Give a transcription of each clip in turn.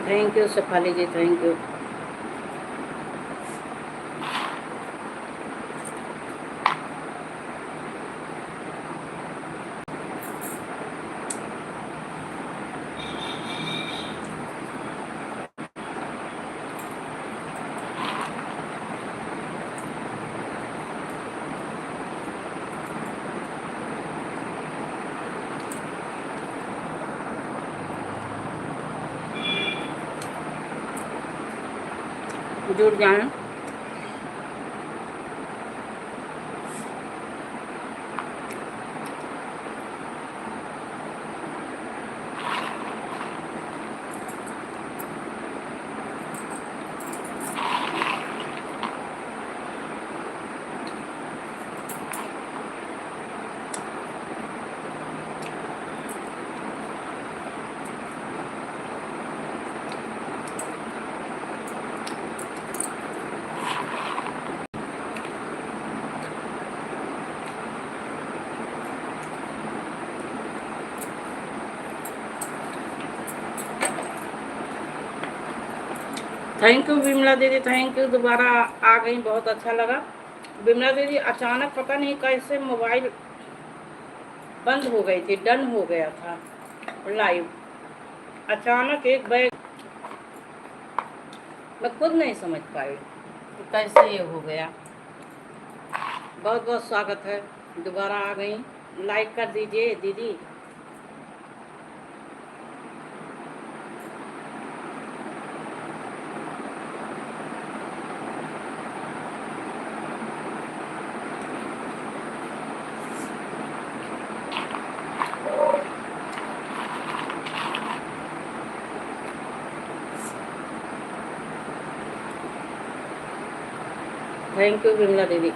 Thank you Shefali ji, thank you. जुड़ जाएं। Thank you Vimla दीदी, थैंक यू, दोबारा आ गई, बहुत अच्छा लगा। विमला दीदी अचानक पता नहीं कैसे मोबाइल बंद हो गई थी, डन हो गया था लाइव, अचानक एक बैग, मैं खुद नहीं समझ पाई कि कैसे ये हो गया। बहुत बहुत स्वागत है, दोबारा आ गई, लाइक कर दीजिए दीदी। थैंक यू विमला दीदी।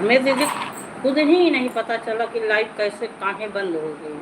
हमें दीदी खुद ही नहीं पता चला कि लाइट कैसे काहे बंद हो गई।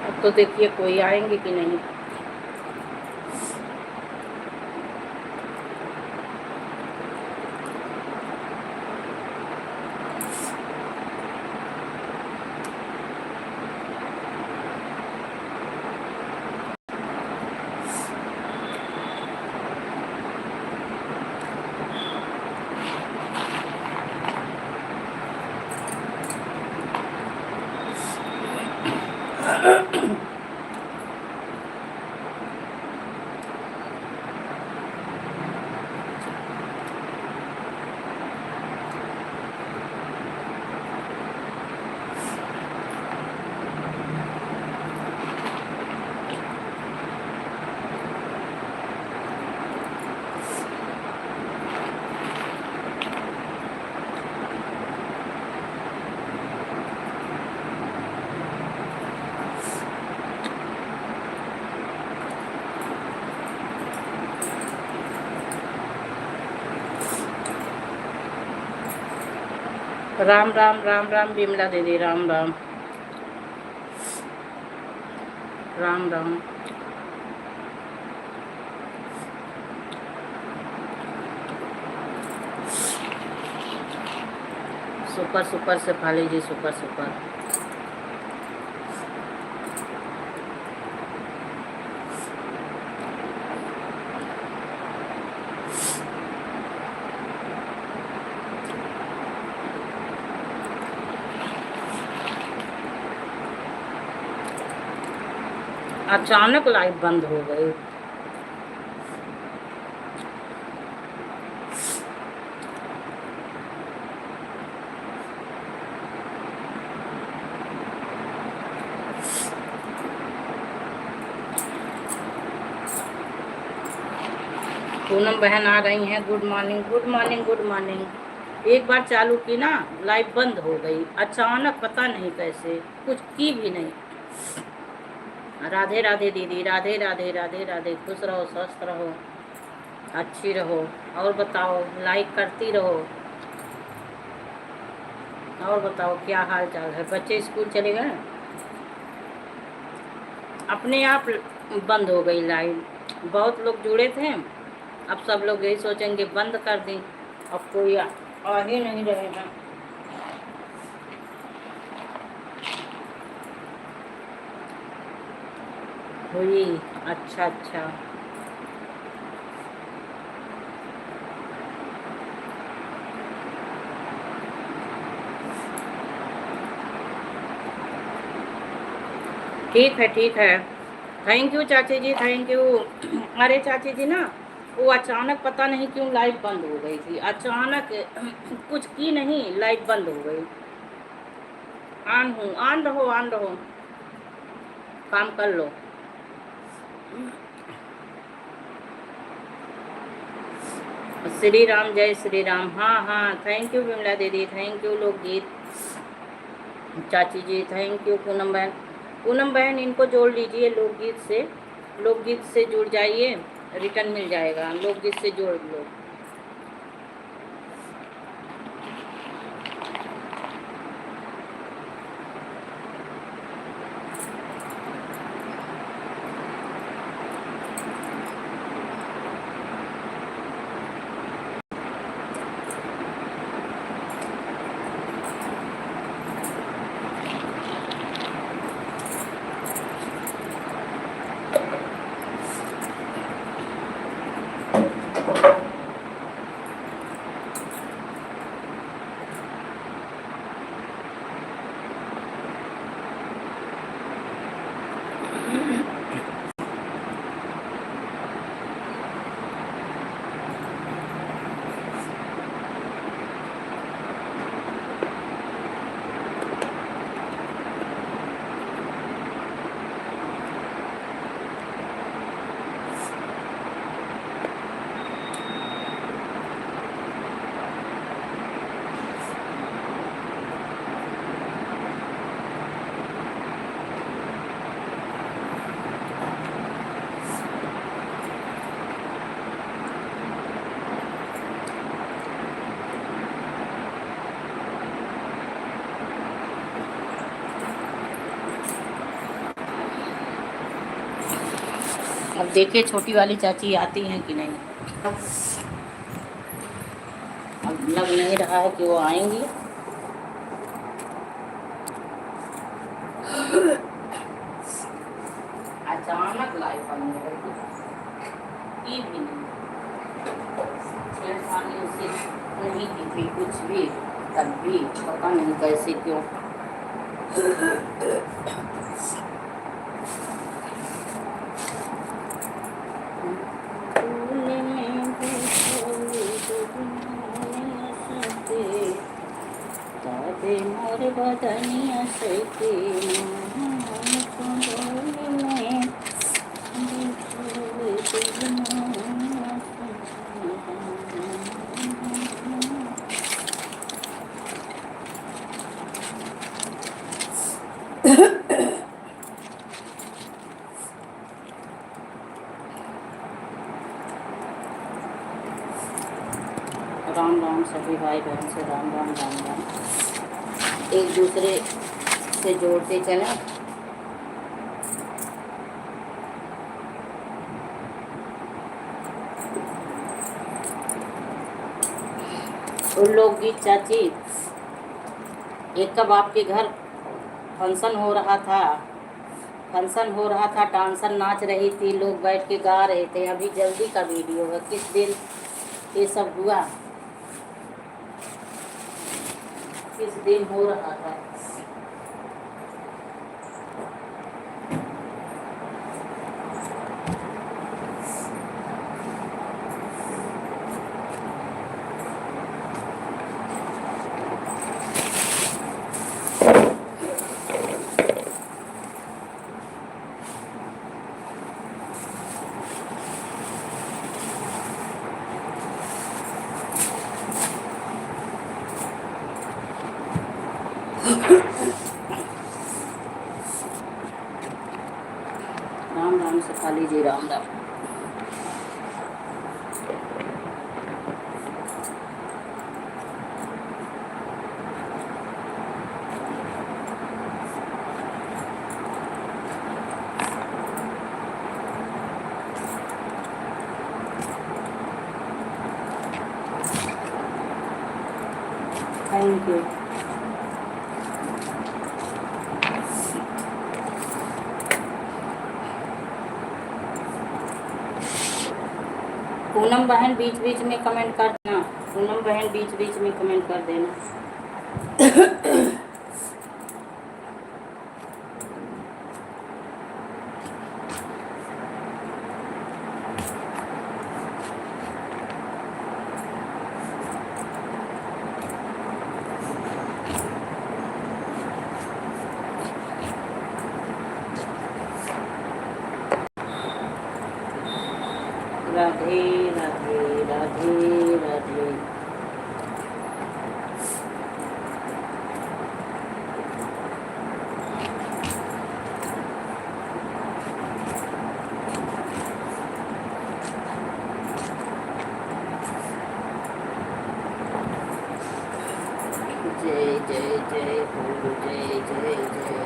अब तो देखिए कोई आएंगे कि नहीं। राम राम राम राम विमला दीदी, राम राम राम राम। सुपर सुपर से फाली जी, सुपर सुपर। अचानक लाइट बंद हो गई। पूनम बहन आ रही हैं, good morning good morning good morning. एक बार चालू की ना, लाइट बंद हो गई अचानक, पता नहीं कैसे, कुछ की भी नहीं। राधे राधे दीदी, राधे राधे राधे राधे। खुश रहो, स्वस्थ रहो, अच्छी रहो। और बताओ, लाइक करती रहो। और बताओ क्या हाल चाल है, बच्चे स्कूल चले गए? अपने आप बंद हो गई लाइट। बहुत लोग जुड़े थे, अब सब लोग यही सोचेंगे बंद कर दी, अब कोई आ ही नहीं रहेगा। हुई? अच्छा अच्छा। ठीक है ठीक है। थैंक यू चाची जी, थैंक यू। अरे चाची जी ना, वो अचानक पता नहीं क्यों लाइट बंद हो गई थी अचानक। कुछ की नहीं, लाइट बंद हो गई। ऑन हूँ, ऑन रहो ऑन रहो, काम कर लो। श्री राम, जय श्री राम। हाँ हाँ, थैंक यू विमला दीदी, थैंक यू लोकगीत चाची जी, थैंक यू पूनम बहन। पूनम बहन इनको जोड़ लीजिए लोकगीत से, लोकगीत से जुड़ जाइए, रिटर्न मिल जाएगा, लोकगीत से जोड़ लो। अब देखिए छोटी वाली चाची आती हैं कि नहीं। अब लग नहीं रहा है कि वो आएंगी। अचानक लाइट बंद हो गई, की भी नहीं, छेड़खानी उससे नहीं की थी कुछ भी, तब भी पता नहीं कैसे क्यों। मोर बदनिया से राम राम सभी भाई बहन से, राम राम राम राम। एक दूसरे से जोड़ते चलें। उन लोकगीत चाची, एक कब आपके घर फंक्शन हो रहा था, डांसर नाच रही थी, लोग बैठ के गा रहे थे। अभी जल्दी का वीडियो है, किस दिन ये सब हुआ, किस दिन हो रहा था। राम राम से खा लीजिए, राम राम। Thank you. पूनम बहन बीच बीच में कमेंट कर देना, पूनम बहन बीच बीच में कमेंट कर देना। राधे राधे राधे राधे। जय जय जय बोलो, जय जय जय।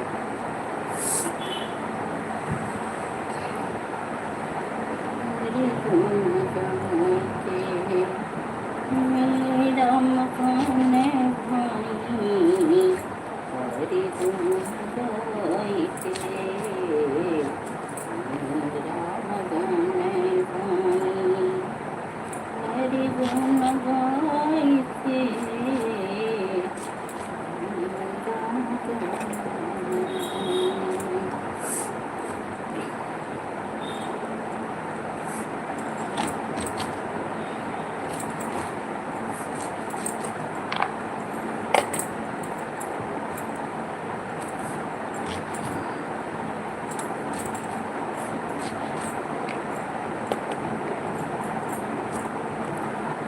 मेरा मकान भाई हरि गुण गाइते, मेरा मकान भाई हरि गुण गाइते।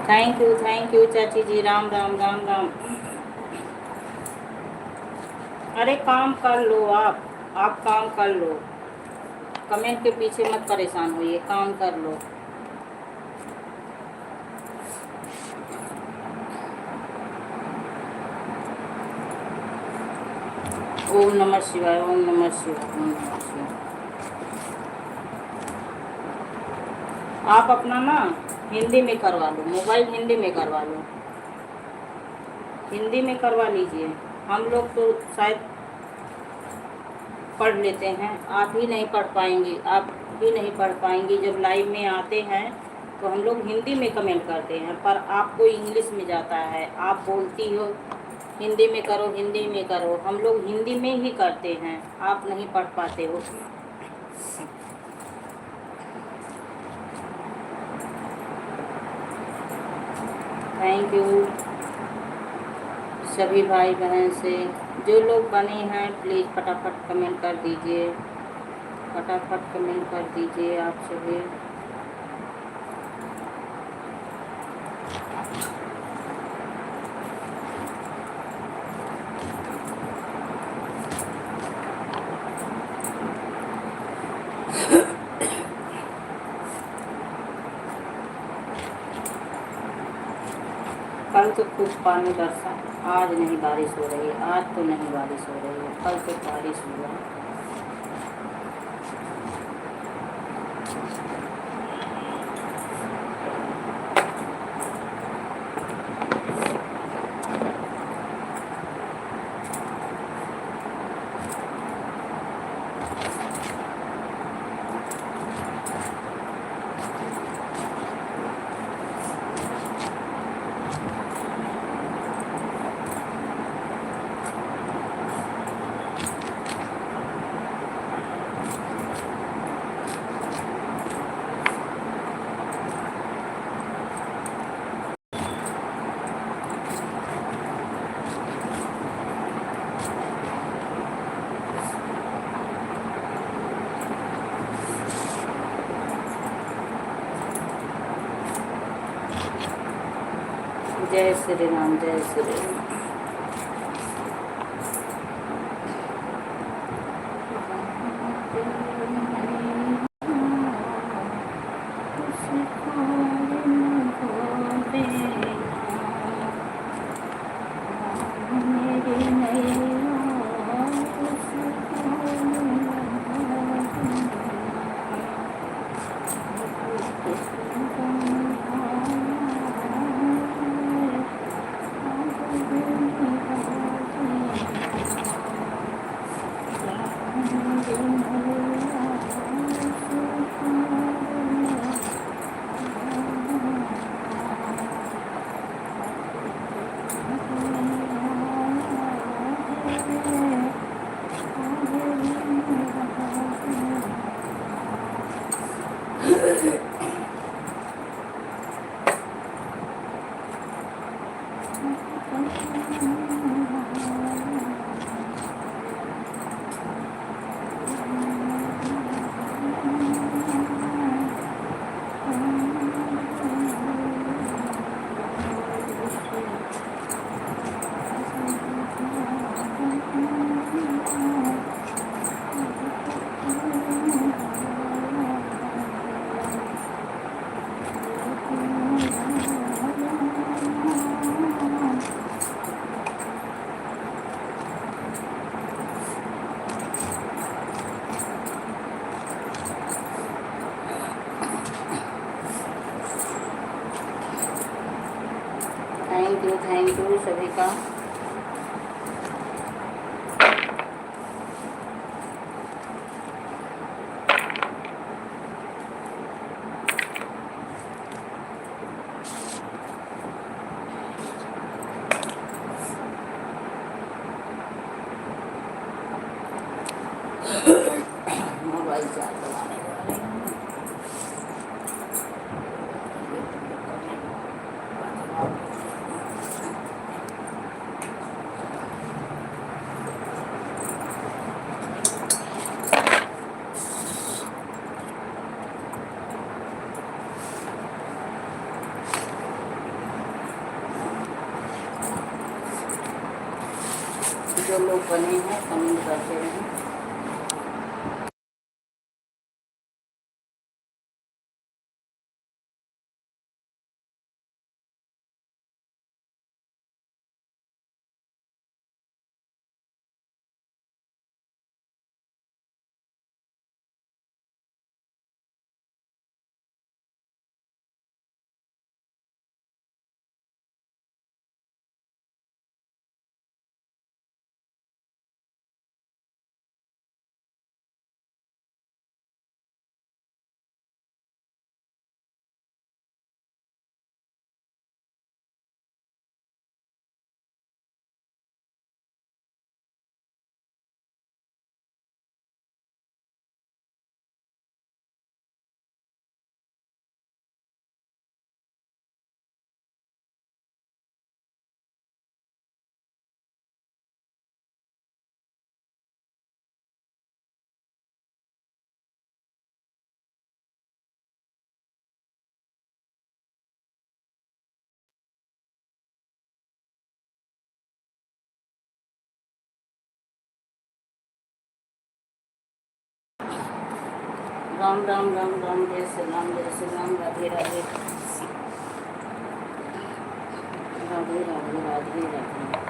थैंक यू चाची जी, राम राम राम राम। अरे काम कर लो आप काम कर लो, कमेंट के पीछे मत परेशान होइए, काम कर लो। ओम नमः शिवाय, ओम नमः शिवाय, ओम नमः शिवाय। आप अपना ना हिंदी में करवा लो, मोबाइल हिंदी में करवा लो, हिंदी में करवा लीजिए। हम लोग तो शायद पढ़ लेते हैं, आप ही नहीं पढ़ पाएंगे, आप भी नहीं पढ़ पाएंगी। जब लाइव में आते हैं तो हम लोग हिंदी में कमेंट करते हैं, पर आपको इंग्लिश में जाता है। आप बोलती हो हिंदी में करो, हिंदी में करो, हम लोग हिंदी में ही करते हैं, आप नहीं पढ़ पाते हो। थैंक यू सभी भाई बहन से। जो लोग बने हैं प्लीज़ फटाफट कमेंट कर दीजिए, फटाफट कमेंट कर दीजिए आप सभी। कल तो खूब पानी बरसा, आज नहीं बारिश हो रही है, आज तो नहीं बारिश हो रही है, कल तो बारिश हुआ। जय श्री राम, जय श्री राम। थैंक यू सभी का। मोबाइल चार्ज लगाने जो लोग बने हैं कमेंट करते रहें। राम राम राम राम, जय श्री राम, जय श्री राम, राधे राधे, राधे राधे राधे राधे राधे।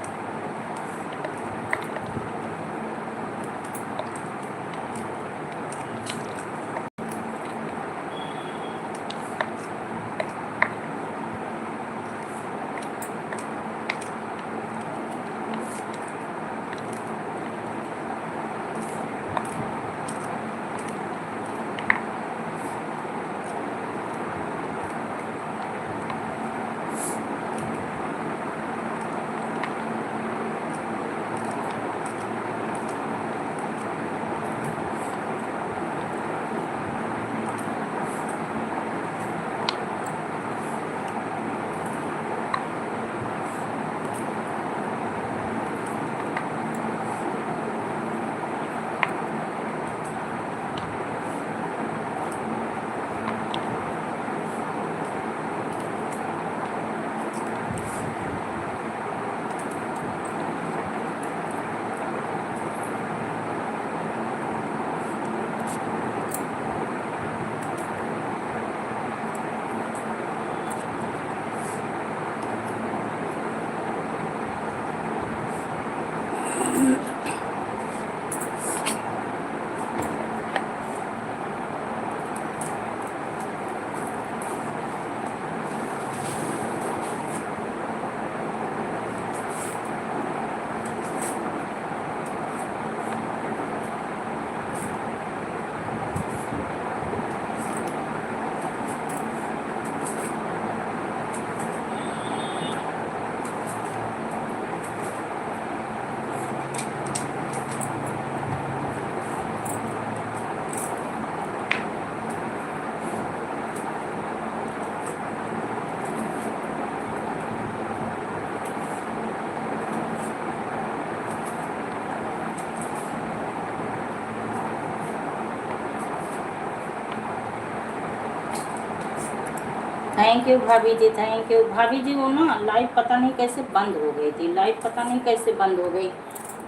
थैंक यू भाभी जी, थैंक यू भाभी जी। वो ना लाइव पता नहीं कैसे बंद हो गई थी, लाइव पता नहीं कैसे बंद हो गई,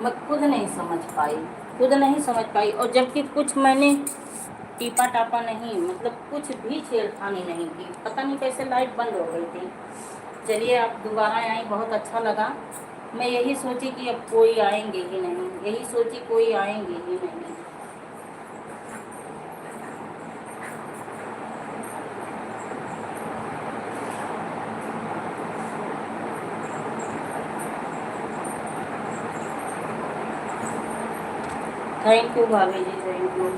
मैं खुद नहीं समझ पाई, खुद नहीं समझ पाई। और जबकि कुछ मैंने टीपा टापा नहीं, मतलब कुछ भी छेड़खानी नहीं की, पता नहीं कैसे लाइव बंद हो गई थी। चलिए आप दोबारा आई, बहुत अच्छा लगा। मैं यही सोची कि अब कोई आएंगे ही नहीं, यही सोची कोई आएंगे ही नहीं। थैंक यू भाभी जी, थैंक यू।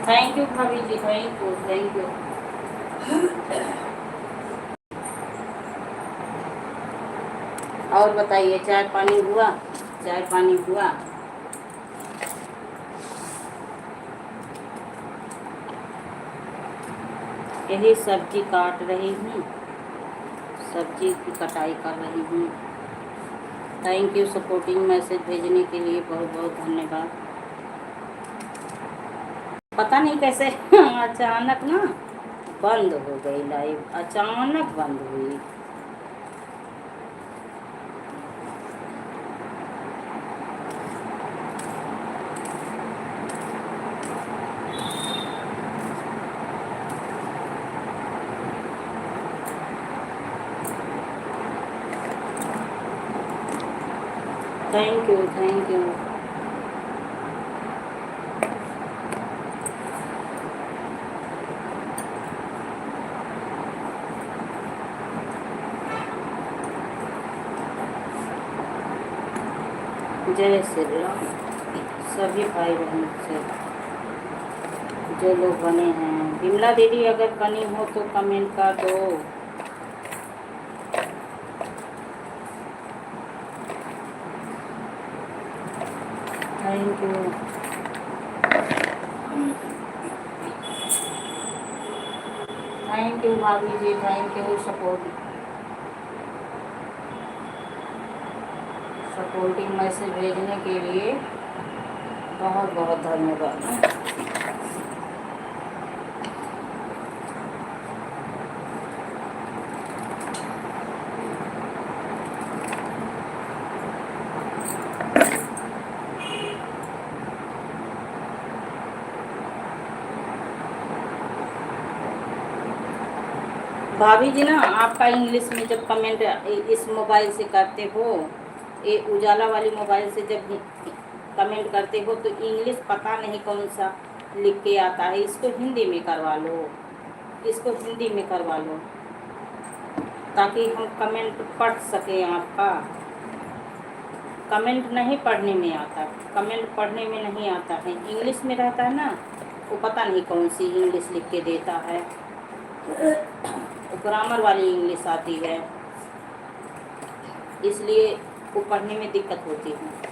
थैंक यू भाभी जी, थैंक यू, थैंक यू। और बताइए, चाय पानी हुआ? चाय पानी हुआ? यही सब्जी काट रही हूँ, सब्जी की कटाई कर रही हूँ। थैंक यू सपोर्टिंग मैसेज भेजने के लिए, बहुत बहुत धन्यवाद। पता नहीं कैसे अचानक ना बंद हो गई लाइव, अचानक बंद हुई। Thank you, thank you. जय श्री राम। सभी भाई बहन से जो लोग बने हैं, विमला दीदी अगर बनी हो तो कमेंट कर दो। Thank you. थैंक यू भाभी जी, थैंक यू सपोर्टिंग मैसेज भेजने के लिए बहुत बहुत धन्यवाद। भाभी जी ना, आपका इंग्लिश में जब कमेंट इस मोबाइल से करते हो, ये उजाला वाली मोबाइल से जब कमेंट करते हो तो इंग्लिश पता नहीं कौन सा लिख के आता है। इसको हिंदी में करवा लो, इसको हिंदी में करवा लो ताकि हम कमेंट पढ़ सकें आपका। कमेंट नहीं पढ़ने में आता, कमेंट पढ़ने में नहीं आता है, इंग्लिश में रहता है ना, वो पता नहीं कौन सी इंग्लिश लिख के देता है। ग्रामर वाली इंग्लिश आती है, इसलिए वो पढ़ने में दिक्कत होती है।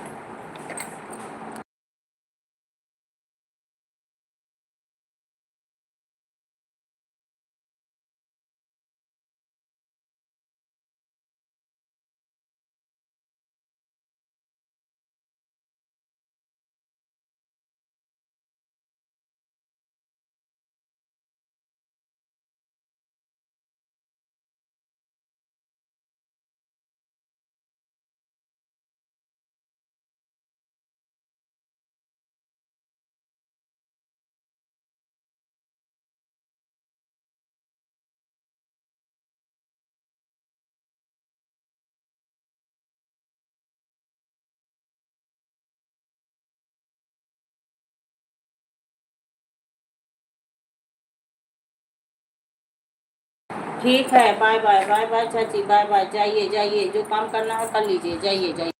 ठीक है, बाय बाय, बाय बाय चाची, बाय बाय। जाइए जाइए, जो काम करना है कर लीजिए, जाइए जाइए।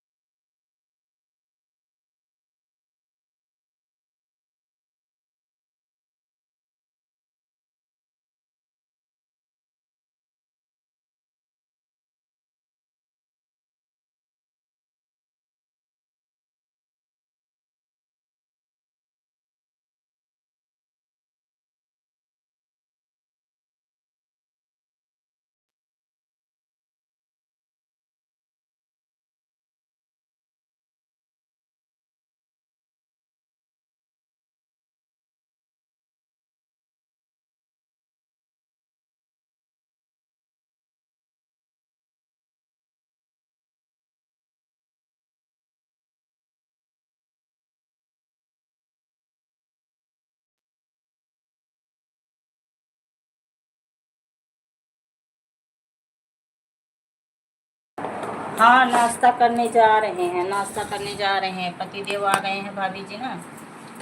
हाँ, नाश्ता करने जा रहे हैं, नाश्ता करने जा रहे हैं। पतिदेव आ गए हैं भाभी जी ना,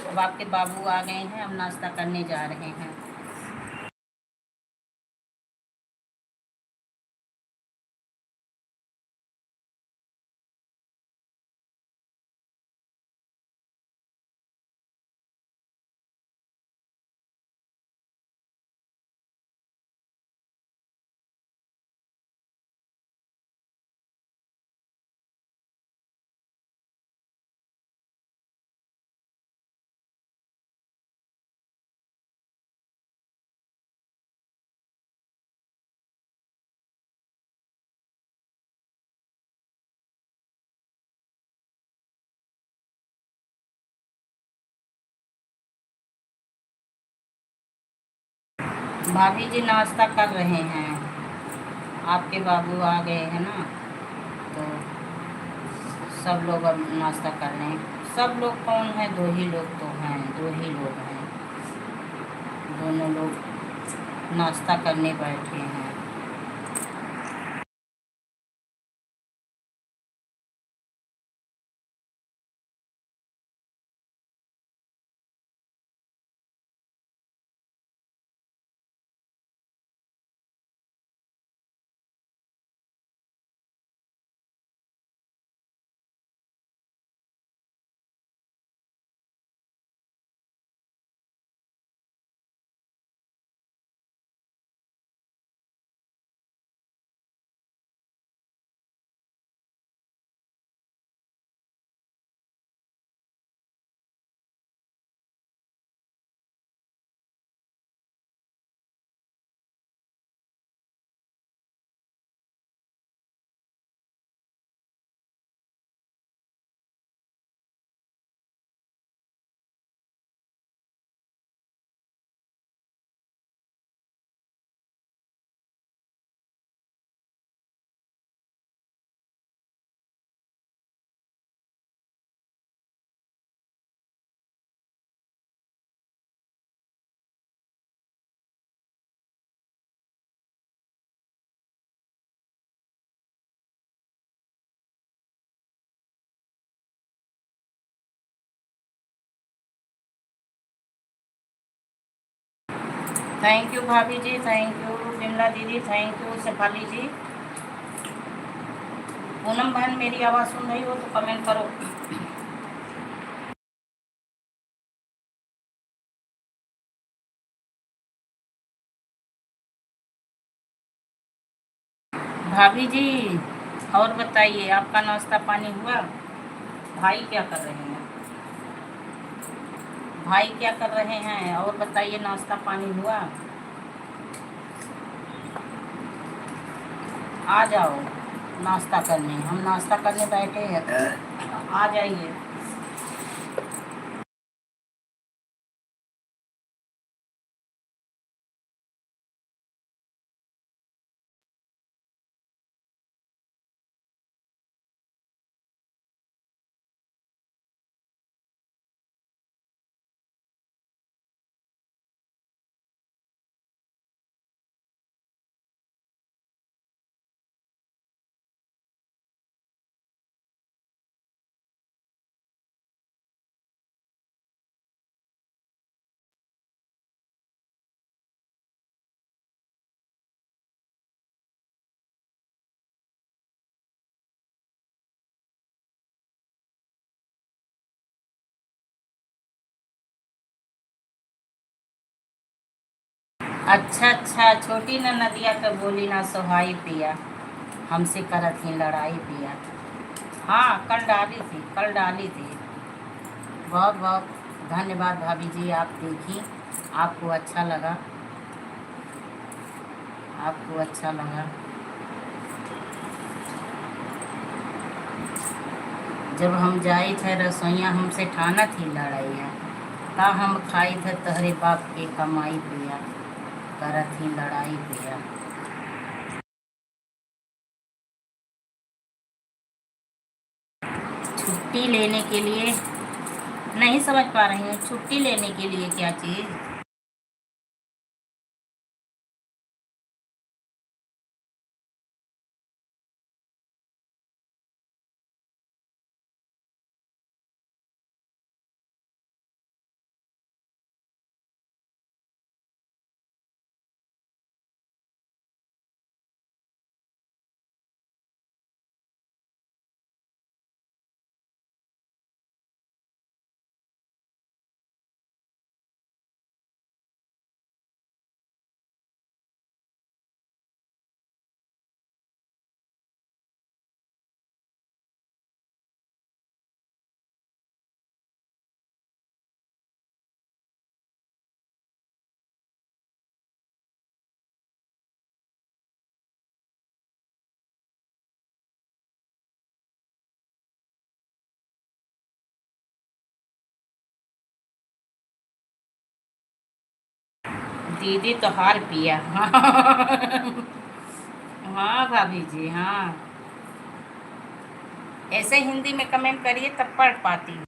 अब आपके बाबू आ गए हैं, हम नाश्ता करने जा रहे हैं। भाभी जी नाश्ता कर रहे हैं, आपके बाबू आ गए हैं ना, तो सब लोग अब नाश्ता कर रहे हैं। सब लोग कौन है, दो ही लोग तो हैं, दो ही लोग हैं, दोनों लोग नाश्ता करने बैठे हैं। थैंक यू भाभी जी, थैंक यू विमला दीदी, थैंक यू शेफाली जी। पूनम बहन मेरी आवाज़ सुन रही हो तो कमेंट करो। भाभी जी और बताइए, आपका नाश्ता पानी हुआ? भाई क्या कर रहे हैं? भाई क्या कर रहे हैं और बताइए, नाश्ता पानी हुआ? आ जाओ नाश्ता करने, हम नाश्ता करने बैठे हैं, आ जाइए। अच्छा अच्छा, छोटी न नदिया पे बोली ना सोहाई पिया, हमसे करत ही लड़ाई पिया। हाँ कल डाली थी, कल डाली थी। बहुत बहुत धन्यवाद भाभी जी, आप देखी, आपको अच्छा लगा, आपको अच्छा लगा। जब हम जाए थे रसोईया हमसे ठाना थी लड़ाइया, का हम खाई थे तहरे बाप के कमाई पिया, करत ही लड़ाई पिया। छुट्टी लेने के लिए नहीं समझ पा रही हूँ, छुट्टी लेने के लिए क्या चीज़? दीदी तो हार पिया। हाँ हाँ भाभी जी, हाँ ऐसे हिंदी में कमेंट करिए तब पढ़ पाती हूँ।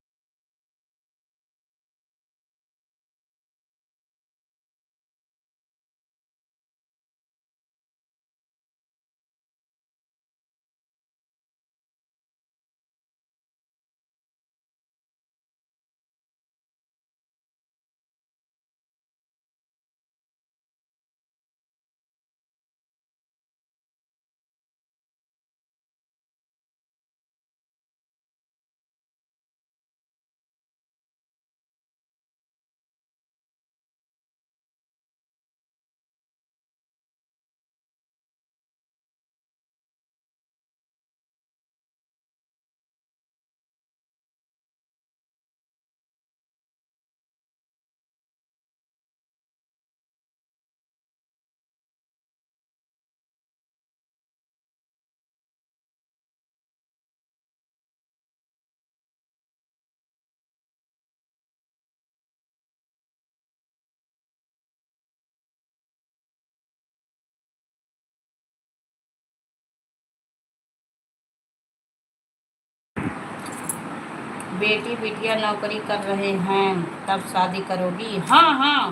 बेटी बिटिया नौकरी कर रहे हैं तब शादी करोगी? हाँ हाँ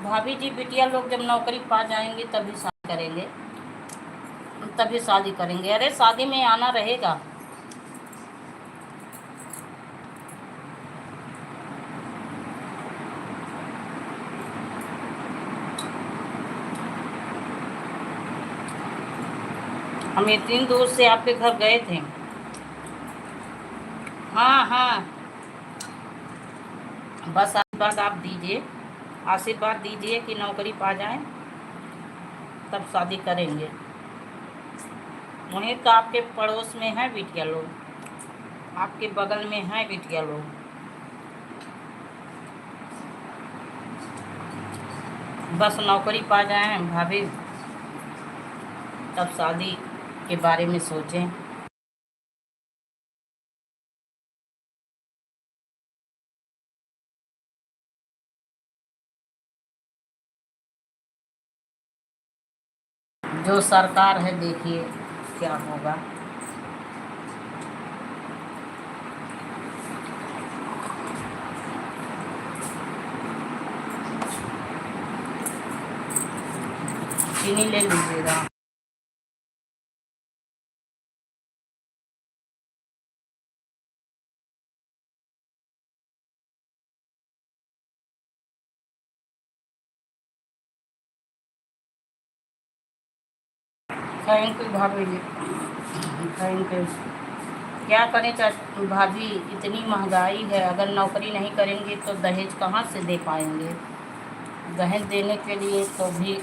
भाभी जी, बिटिया लोग जब नौकरी पा जाएंगे तभी शादी करेंगे, तभी शादी करेंगे। अरे शादी में आना रहेगा। हम इतनी दूर से आपके घर गए थे। हाँ हाँ, बस आशीर्वाद आप दीजिए, आशीर्वाद दीजिए कि नौकरी पा जाएं, तब शादी करेंगे। वहीं तो आपके पड़ोस में है बिटिया लोग, आपके बगल में है बिटिया लोग। बस नौकरी पा जाएं भाभी, तब शादी के बारे में सोचें। जो सरकार है देखिए क्या होगा। चीनी ले लीजिएगा। थैंक यू भाभी जी, थैंक यू। क्या करें भाभी, इतनी महंगाई है, अगर नौकरी नहीं करेंगे तो दहेज कहाँ से दे पाएंगे। दहेज देने के लिए तो भी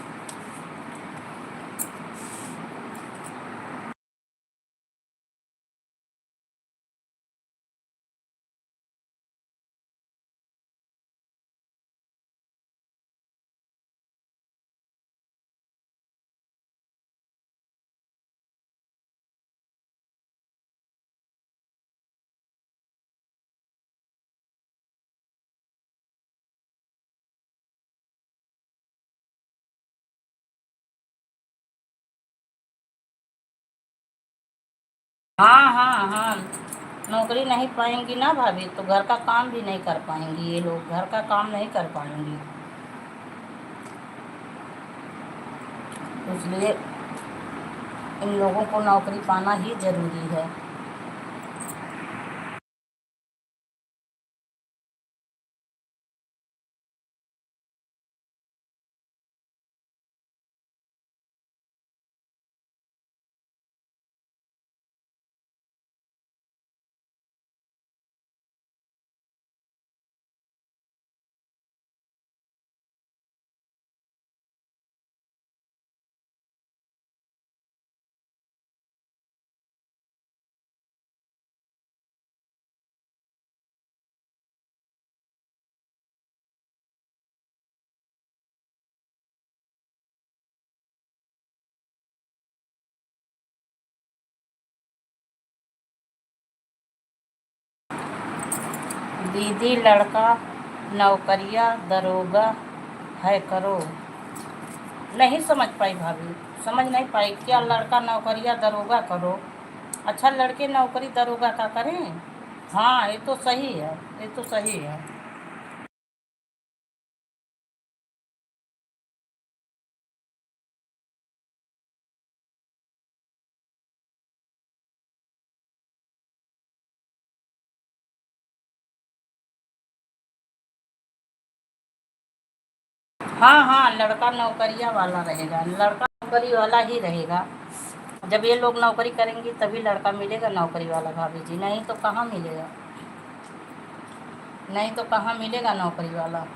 हाँ हाँ हाँ, नौकरी नहीं पाएंगी ना भाभी तो घर का काम भी नहीं कर पाएंगी, ये लोग घर का काम नहीं कर पाएंगी। इसलिए इन लोगों को नौकरी पाना ही ज़रूरी है। दीदी लड़का नौकरिया दरोगा है करो। नहीं समझ पाई भाभी, समझ नहीं पाई, क्या लड़का नौकरिया दरोगा करो? अच्छा, लड़के नौकरी दरोगा का करें? हाँ, ये तो सही है, ये तो सही है। हाँ हाँ, लड़का नौकरिया वाला रहेगा, लड़का नौकरी वाला ही रहेगा। जब ये लोग नौकरी करेंगी तभी लड़का मिलेगा नौकरी वाला भाभी जी, नहीं तो कहाँ मिलेगा, नहीं तो कहाँ मिलेगा नौकरी वाला।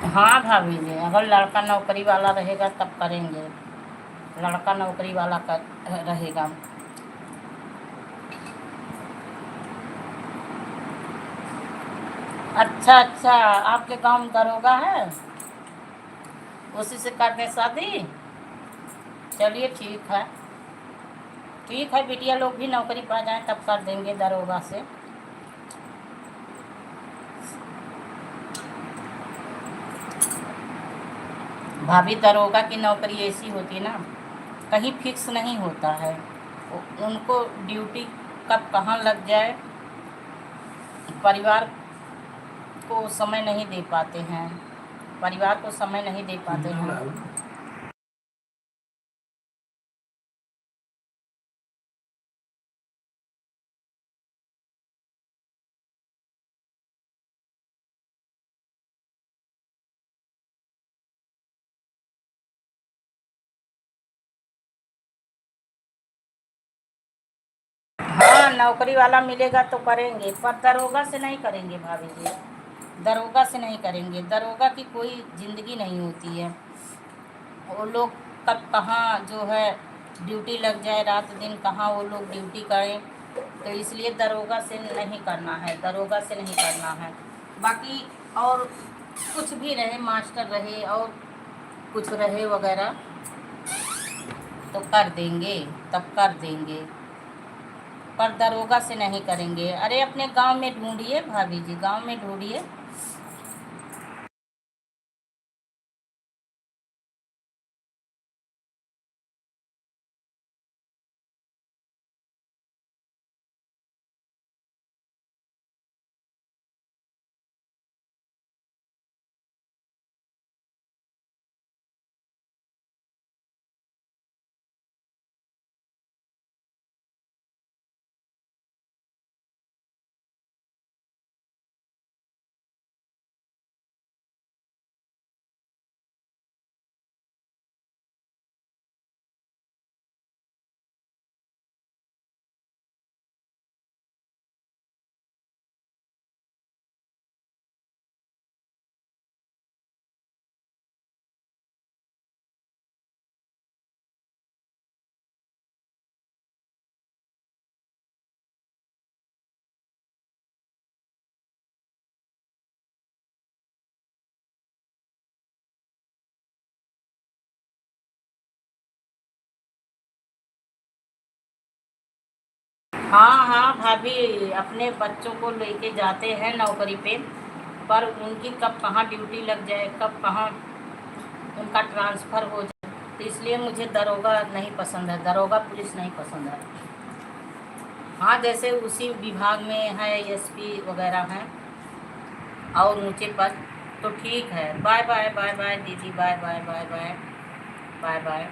हाँ भाभी जी, अगर लड़का नौकरी वाला रहेगा तब करेंगे, लड़का नौकरी वाला कर रहेगा। अच्छा अच्छा, आपके गांव में दरोगा है? उसी से कर दें शादी। चलिए ठीक है, ठीक है, बिटिया लोग भी नौकरी पा जाएं तब कर देंगे दरोगा से। भाभी, दरोगा की नौकरी ऐसी होती है ना, कहीं फिक्स नहीं होता है। उनको ड्यूटी कब कहाँ लग जाए, परिवार को समय नहीं दे पाते हैं, परिवार को समय नहीं दे पाते हैं। हाँ, नौकरी वाला मिलेगा तो करेंगे, पर दरोगा से नहीं करेंगे भाभी जी, दरोगा से नहीं करेंगे। दरोगा की कोई ज़िंदगी नहीं होती है। वो लोग कब कहाँ जो है ड्यूटी लग जाए, रात दिन कहाँ वो लोग ड्यूटी करें, तो इसलिए दरोगा से नहीं करना है, दरोगा से नहीं करना है। बाकी और कुछ भी रहे, मास्टर रहे और कुछ रहे वगैरह, तो कर देंगे, तब कर देंगे, पर दरोगा से नहीं करेंगे। अरे अपने गांव में ढूंढिए भाभी जी, गांव में ढूंढिए। हाँ हाँ भाभी, अपने बच्चों को लेके जाते हैं नौकरी पे, पर उनकी कब कहाँ ड्यूटी लग जाए, कब कहाँ उनका ट्रांसफ़र हो जाए, तो इसलिए मुझे दरोगा नहीं पसंद है, दरोगा पुलिस नहीं पसंद है। हाँ, जैसे उसी विभाग में है, एसपी वगैरह हैं और ऊंचे पद, तो ठीक है। बाय बाय, बाय बाय दीदी, bye bye, bye bye, bye bye.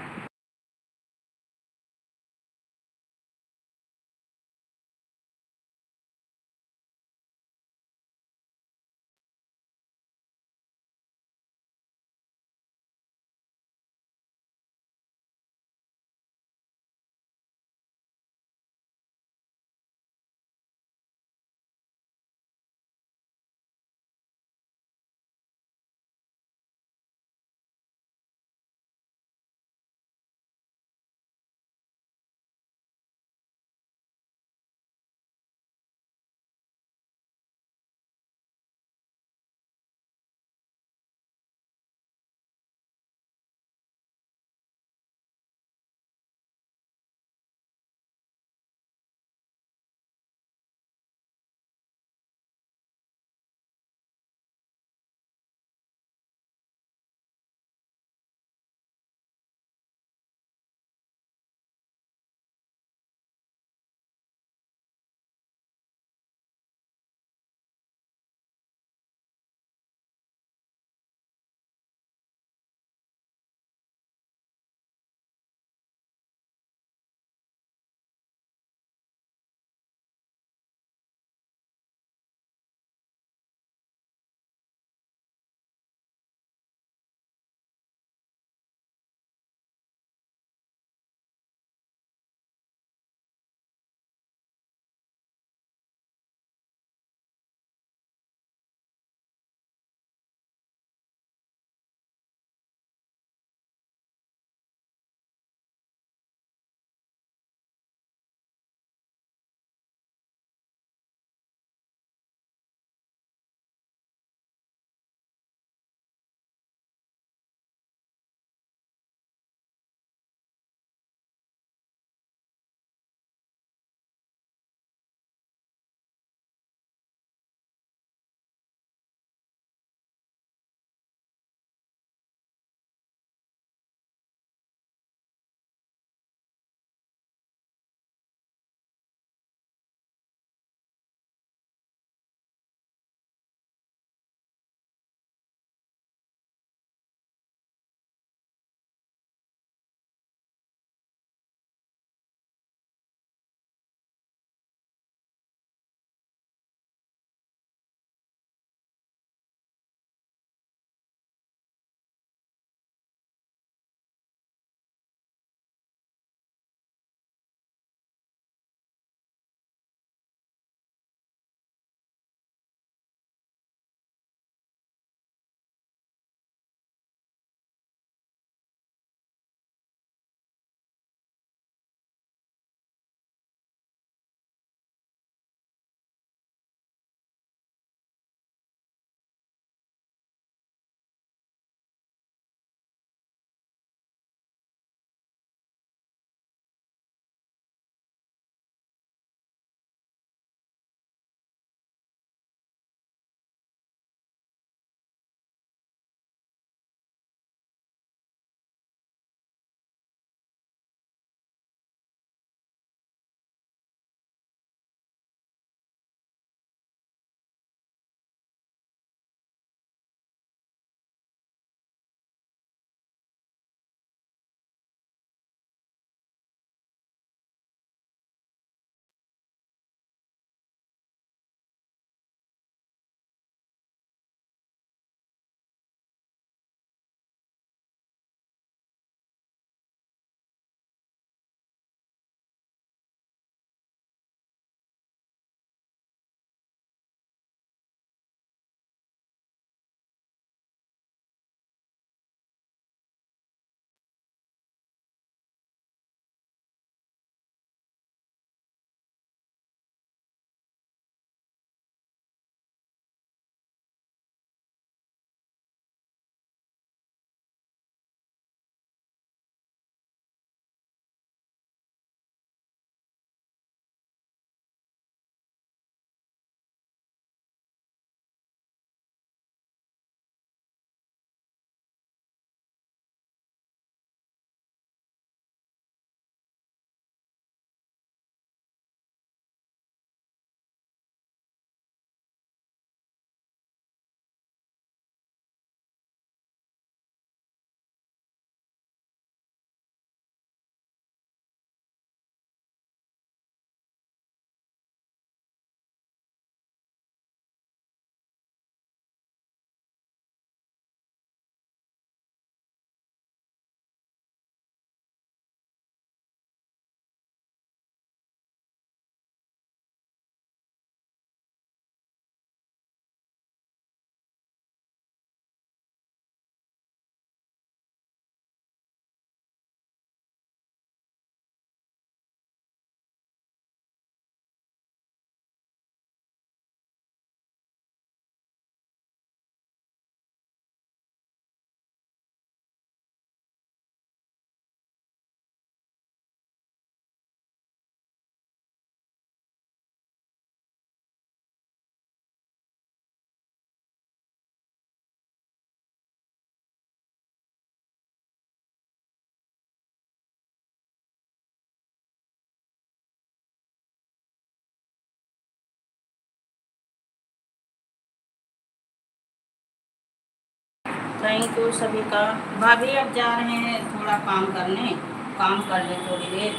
Thank you सभी का। भाभी अब जा रहे हैं थोड़ा काम करने, काम कर लें थोड़ी देर,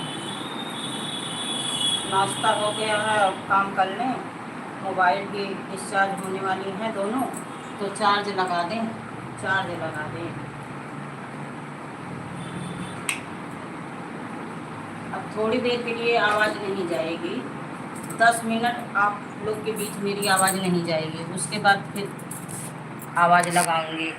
नाश्ता हो गया है, अब काम कर लें। मोबाइल भी डिस्चार्ज होने वाली हैं दोनों, तो चार्ज लगा दें, चार्ज लगा दें। अब थोड़ी देर के लिए आवाज़ नहीं जाएगी, 10 मिनट आप लोग के बीच मेरी आवाज़ नहीं जाएगी, उसके बाद फिर आवाज़ लगाऊंगी।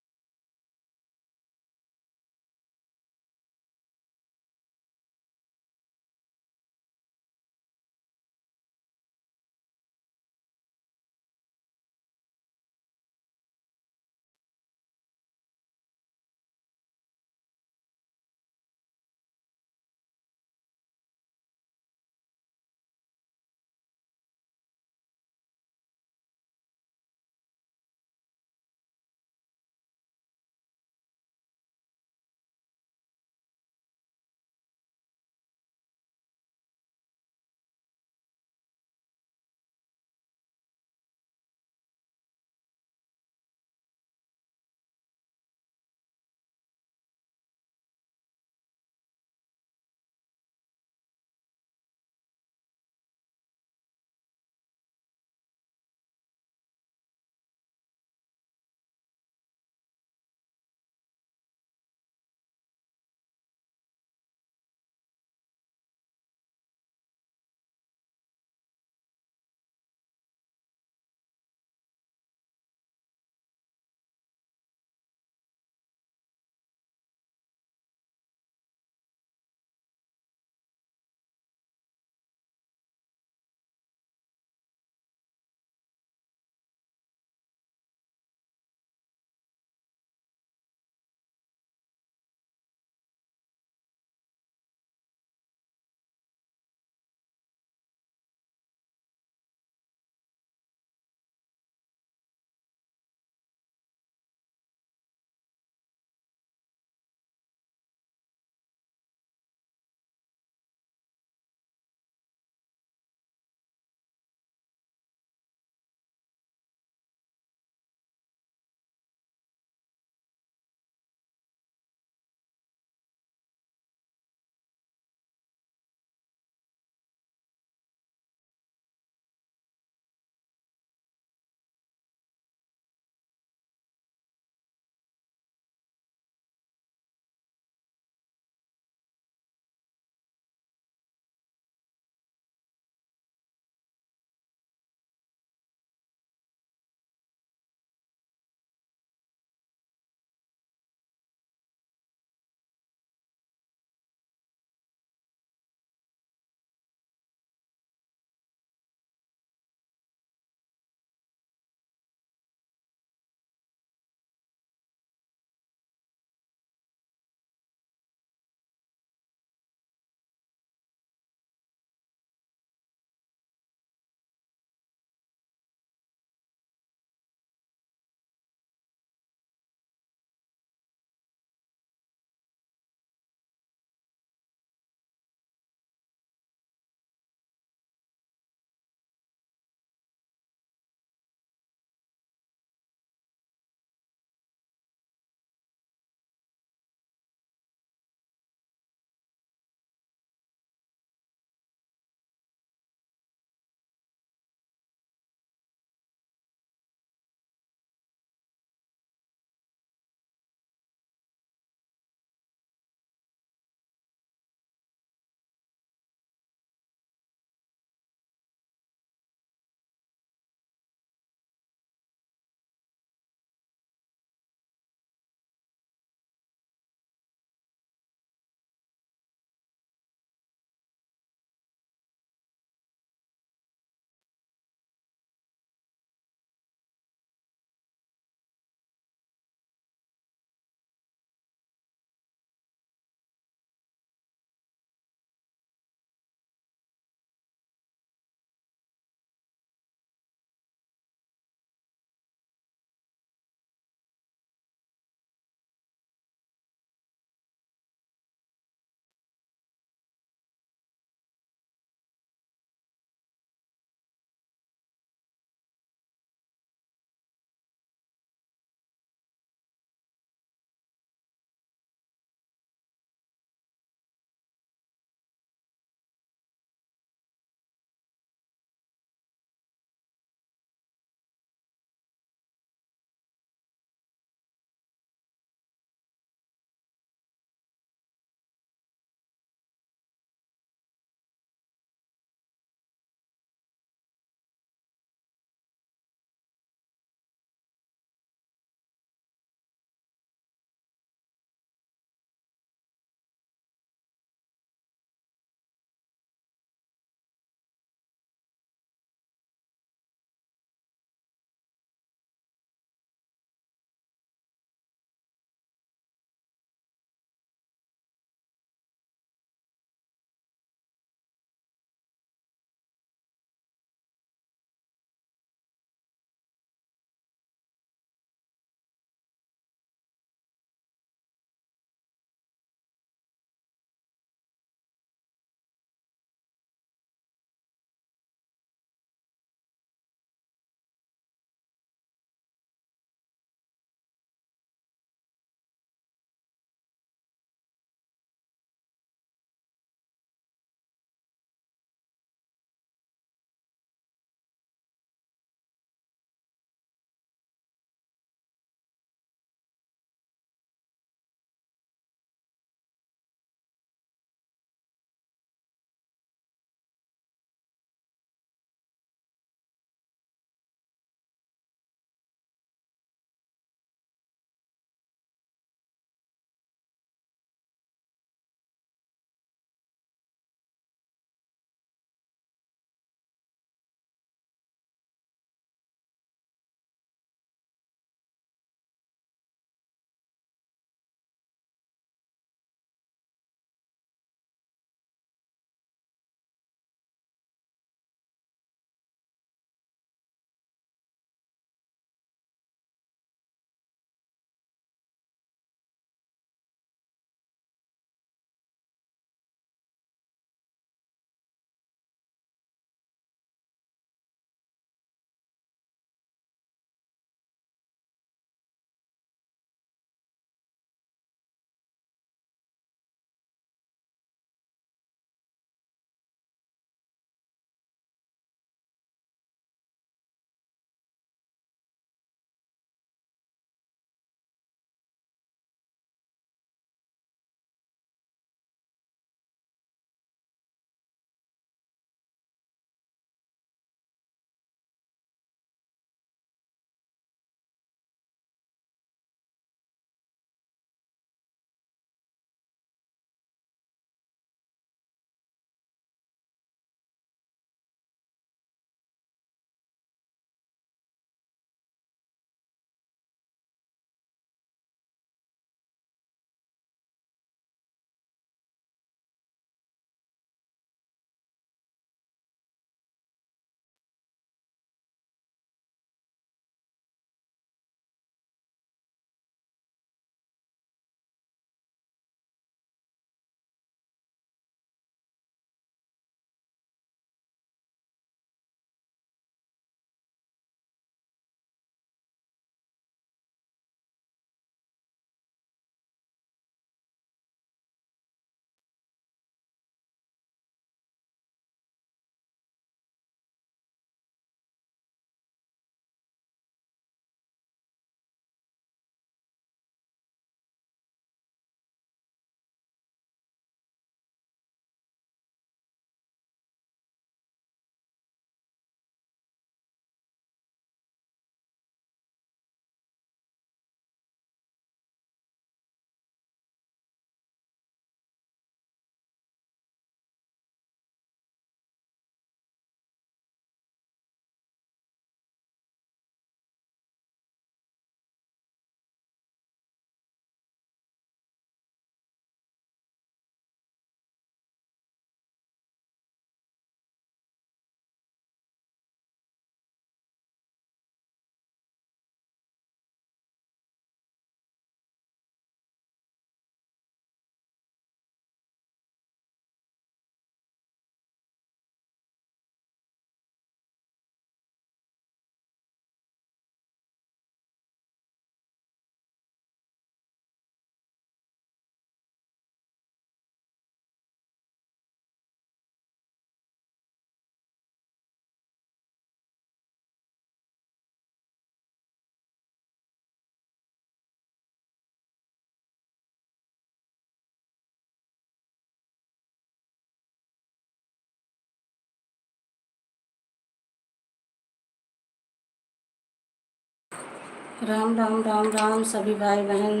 राम राम राम राम सभी भाई बहन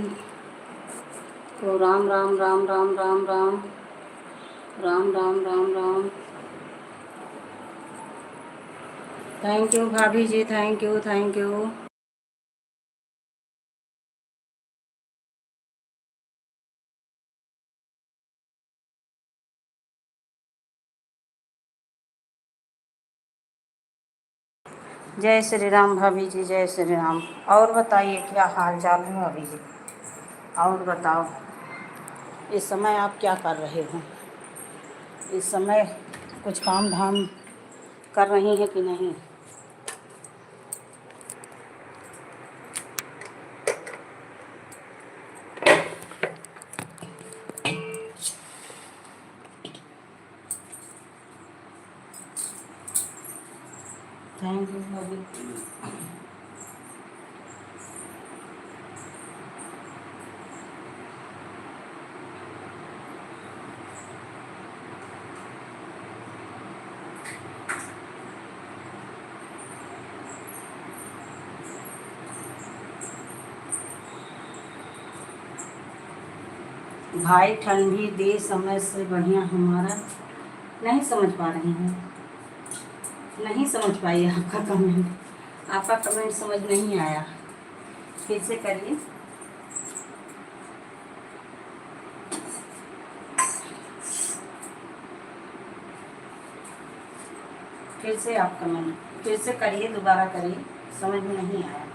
को राम राम राम राम राम राम राम राम राम राम। थैंक यू भाभी जी, थैंक यू थैंक यू। जय श्री राम भाभी जी, जय श्री राम। और बताइए क्या हाल चाल है भाभी जी? और बताओ इस समय आप क्या कर रहे हो? इस समय कुछ काम धाम कर रही हैं कि नहीं? थैंक यू भाभी। भाई ठंडी दे समय से बढ़िया हमारा। नहीं समझ पा रही हैं, नहीं समझ पाई आपका कमेंट। आपका कमेंट समझ नहीं आया, फिर से करिए। फिर से आप कमेंट फिर से करिए, दोबारा करिए, समझ में नहीं आया।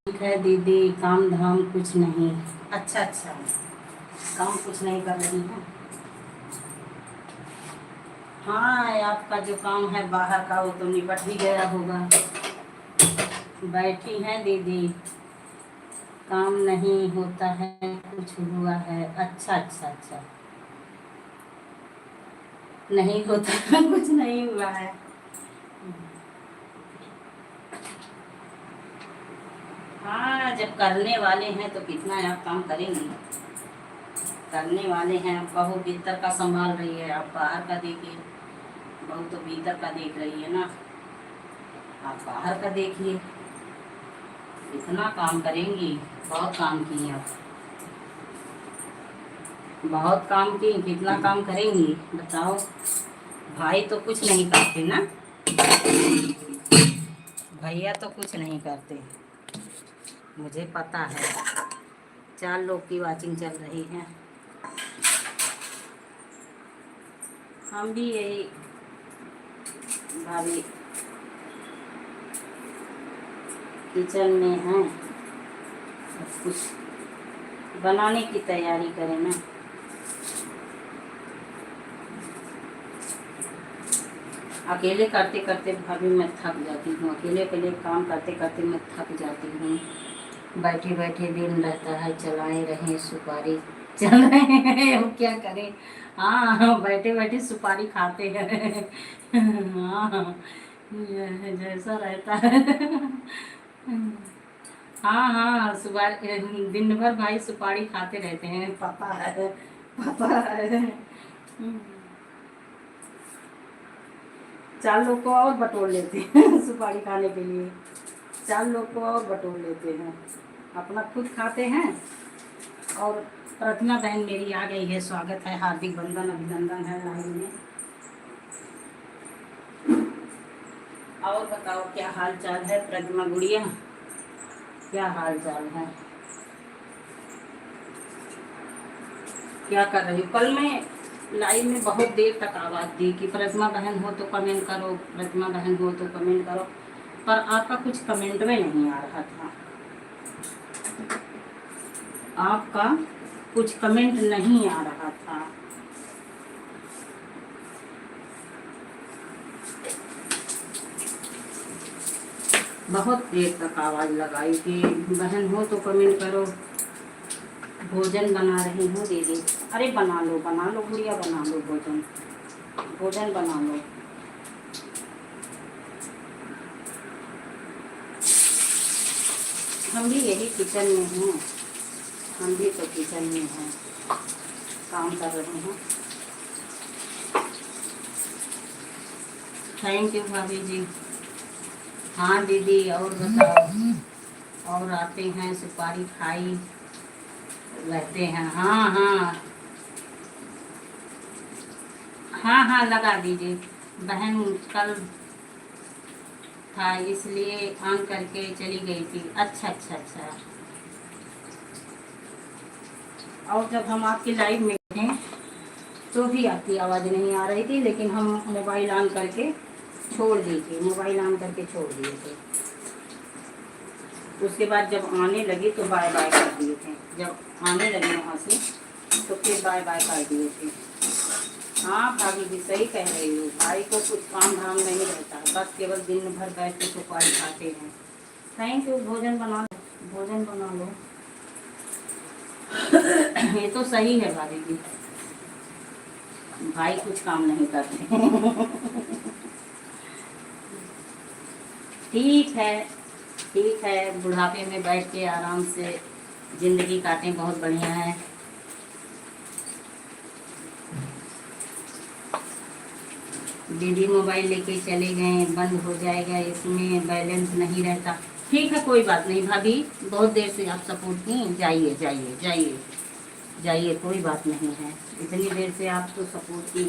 ठीक है दीदी, काम धाम कुछ नहीं। अच्छा अच्छा, काम कुछ नहीं कर रही हैं। हाँ, आपका जो काम है बाहर का वो तो निपट भी गया होगा। बैठी हैं दीदी, काम नहीं होता है, कुछ हुआ है। अच्छा अच्छा अच्छा, नहीं होता कुछ नहीं हुआ है। हाँ, जब करने वाले हैं तो कितना आप काम करेंगे। करने वाले हैं, बहू भीतर का संभाल रही है, आप बाहर का देखिए। बहू तो भीतर का देख रही है ना, आप बाहर का देखिए। इतना काम करेंगी, बहुत काम किए आप, बहुत काम की। कितना काम करेंगी बताओ? भाई तो कुछ नहीं करते ना, भैया तो कुछ नहीं करते, मुझे पता है। 4 लोग की वाचिंग चल रही है। हम भी यही भाभी किचन में हैं, कुछ बनाने की तैयारी करें ना। अकेले करते करते भाभी मैं थक जाती हूँ, अकेले अकेले काम करते करते मैं थक जाती हूँ। बैठे बैठे दिन रहता है, चलाए रहें सुपारी चल रहे हैं, हम क्या करें। हाँ, बैठे बैठे सुपारी खाते हैं। हाँ, जैसा रहता है। हाँ हाँ, सुबह दिन भर भाई सुपारी खाते रहते हैं, पता है, पता है। 4 लोग को और बटोर लेते हैं सुपारी खाने के लिए। 4 लोग को और बटोर लेते हैं, अपना खुद खाते हैं। और प्रतिमा बहन मेरी आ गई है, स्वागत है, हार्दिक बंधन अभिनंदन है लाइन में। और बताओ क्या हाल चाल है प्रतिमा गुड़िया, क्या हाल चाल है? क्या कर रही हो? कल मैं लाइव में बहुत देर तक आवाज़ दी कि प्रतिमा बहन हो तो कमेंट करो, प्रतिमा बहन हो तो कमेंट करो, पर आपका कुछ कमेंट में नहीं आ रहा था। आपका कुछ कमेंट नहीं आ रहा था। बहुत देर तक आवाज़ लगाई कि बहन हो तो कमेंट करो, भोजन बना रही हूँ दीदी। अरे बना लो गुड़िया, बना लो भोजन बना लो। हम भी यही किचन में हैं, हम भी तो किचन में हैं, काम कर रहे हैं। थैंक यू भाभी जी। हाँ दीदी, और बताओ। और आते हैं, सुपारी खाई रहते हैं। हाँ हाँ हाँ हाँ, लगा दीजिए बहन। कल था इसलिए ऑन करके चली गई थी। अच्छा अच्छा अच्छा। और जब हम आपकी लाइव में थे तो भी आपकी आवाज़ नहीं आ रही थी, लेकिन हम मोबाइल ऑन करके छोड़ दी थी, मोबाइल ऑन करके छोड़ दिए थे। उसके बाद जब आने लगी तो बाय बाय कर दिए थे। जब आने लगी वहाँ से तो फिर बाय बाय कर दिए थे। हाँ भाभी जी, सही कह रही हो। भाई को कुछ काम धाम नहीं रहता, बस केवल दिन भर बैठ के सुपारी खाते हैं। Thank you. भोजन बना लो, भोजन बना लो। ये तो सही है भाभी जी, भाई कुछ काम नहीं करते। ठीक है, ठीक है। बुढ़ापे में बैठ के आराम से ज़िंदगी काटें, बहुत बढ़िया है। दीदी मोबाइल लेके चले गए, बंद हो जाएगा, इसमें बैलेंस नहीं रहता। ठीक है, कोई बात नहीं भाभी, बहुत देर से आप सपोर्ट की। जाइए जाइए जाइए जाइए, कोई बात नहीं है। इतनी देर से आप तो सपोर्ट की,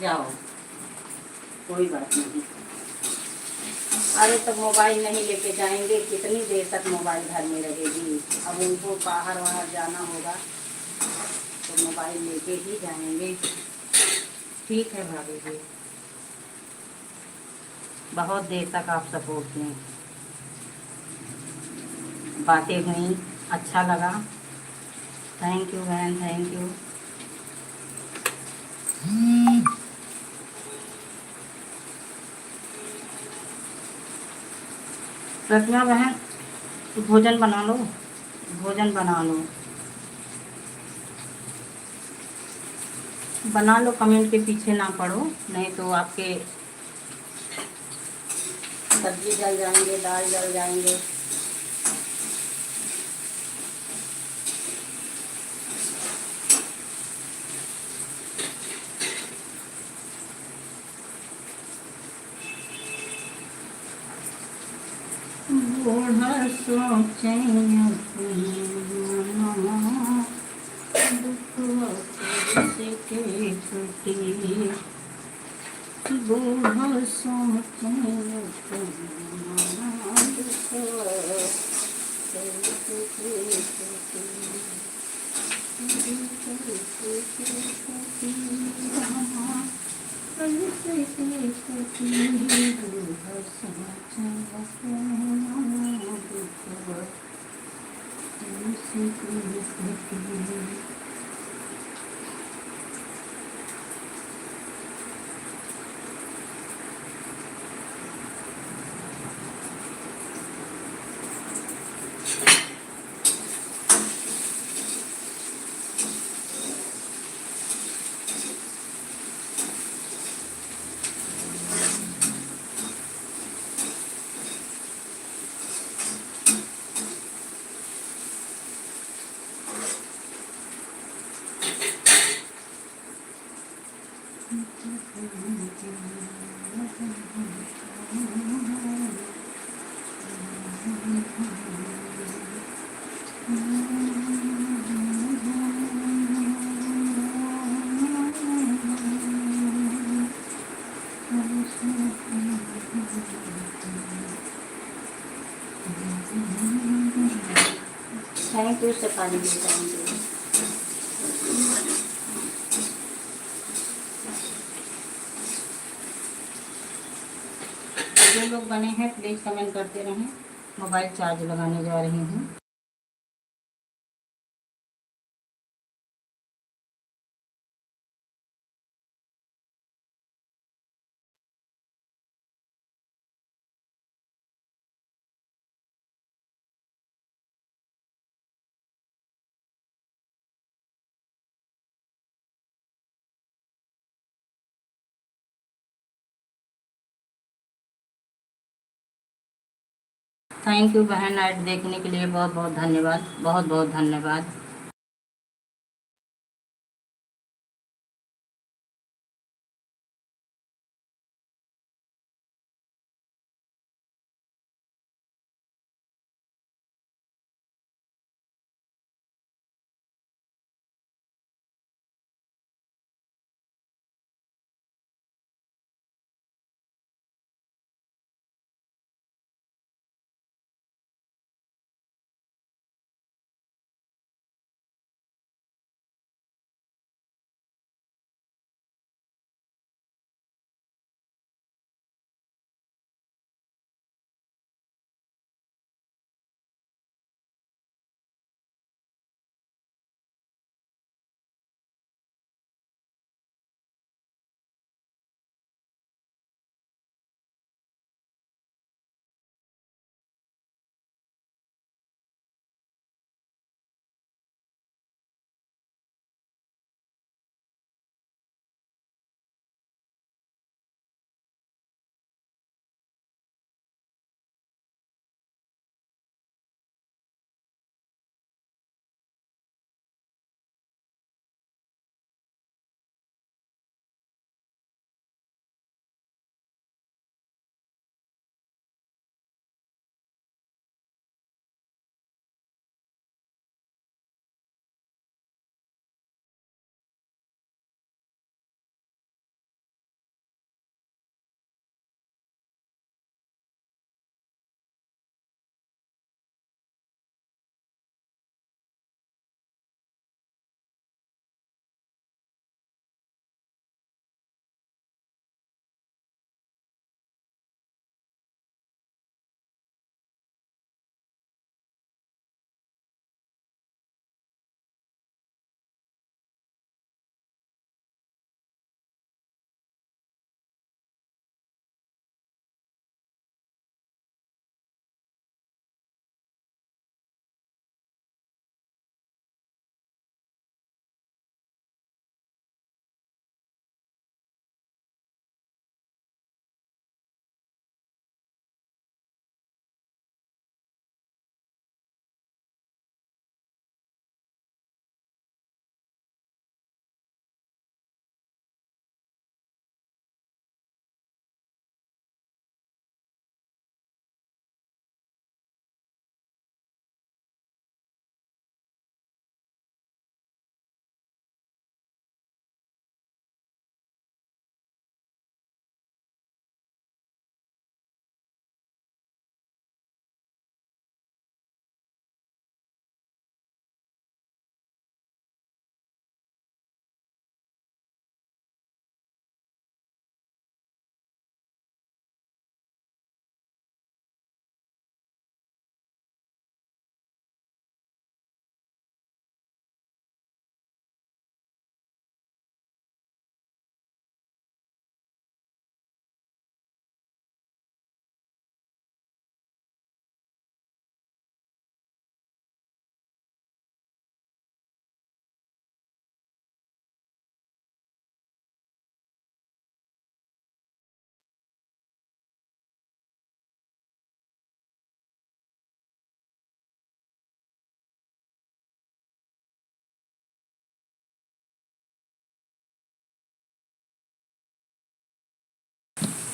जाओ, कोई बात नहीं। अरे तो मोबाइल नहीं लेके जाएंगे, कितनी देर तक मोबाइल घर में रहेगी। अब उनको बाहर वहाँ जाना होगा तो मोबाइल लेके ही जाएंगे। ठीक है भाभी जी, बहुत देर तक आप सपोर्ट किए, बातें हुई, अच्छा लगा। थैंक यू बहन, थैंक यू। प्रतिमा बहन, भोजन बना लो, भोजन बना लो, बना लो। कमेंट के पीछे ना पड़ो, नहीं तो आपके सब्जी जल जाएंगे, दाल जल जाएंगे। बूढ़ा सोचे बूढ़ा सोचे thank you Shefali ji, thank you. जो लोग बने हैं प्लीज़ कमेंट करते रहें। मोबाइल चार्ज लगाने जा रही हूँ। थैंक यू बहन, ऐड देखने के लिए बहुत बहुत धन्यवाद, बहुत बहुत धन्यवाद।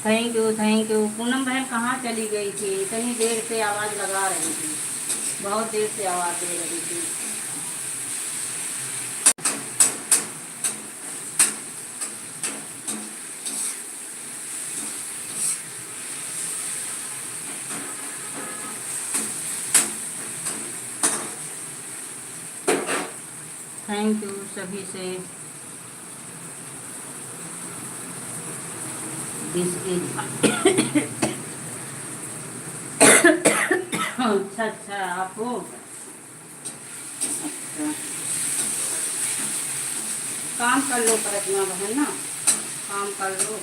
Thank you. पूनम बहन कहाँ चली गई थी? इतनी देर से आवाज़ लगा रही थी, बहुत देर से आवाज़ दे रही थी। थैंक यू सभी से। दिस इज अच्छा आप हो? अच्छा, काम कर लो प्रतिमा बहन ना, काम कर लो।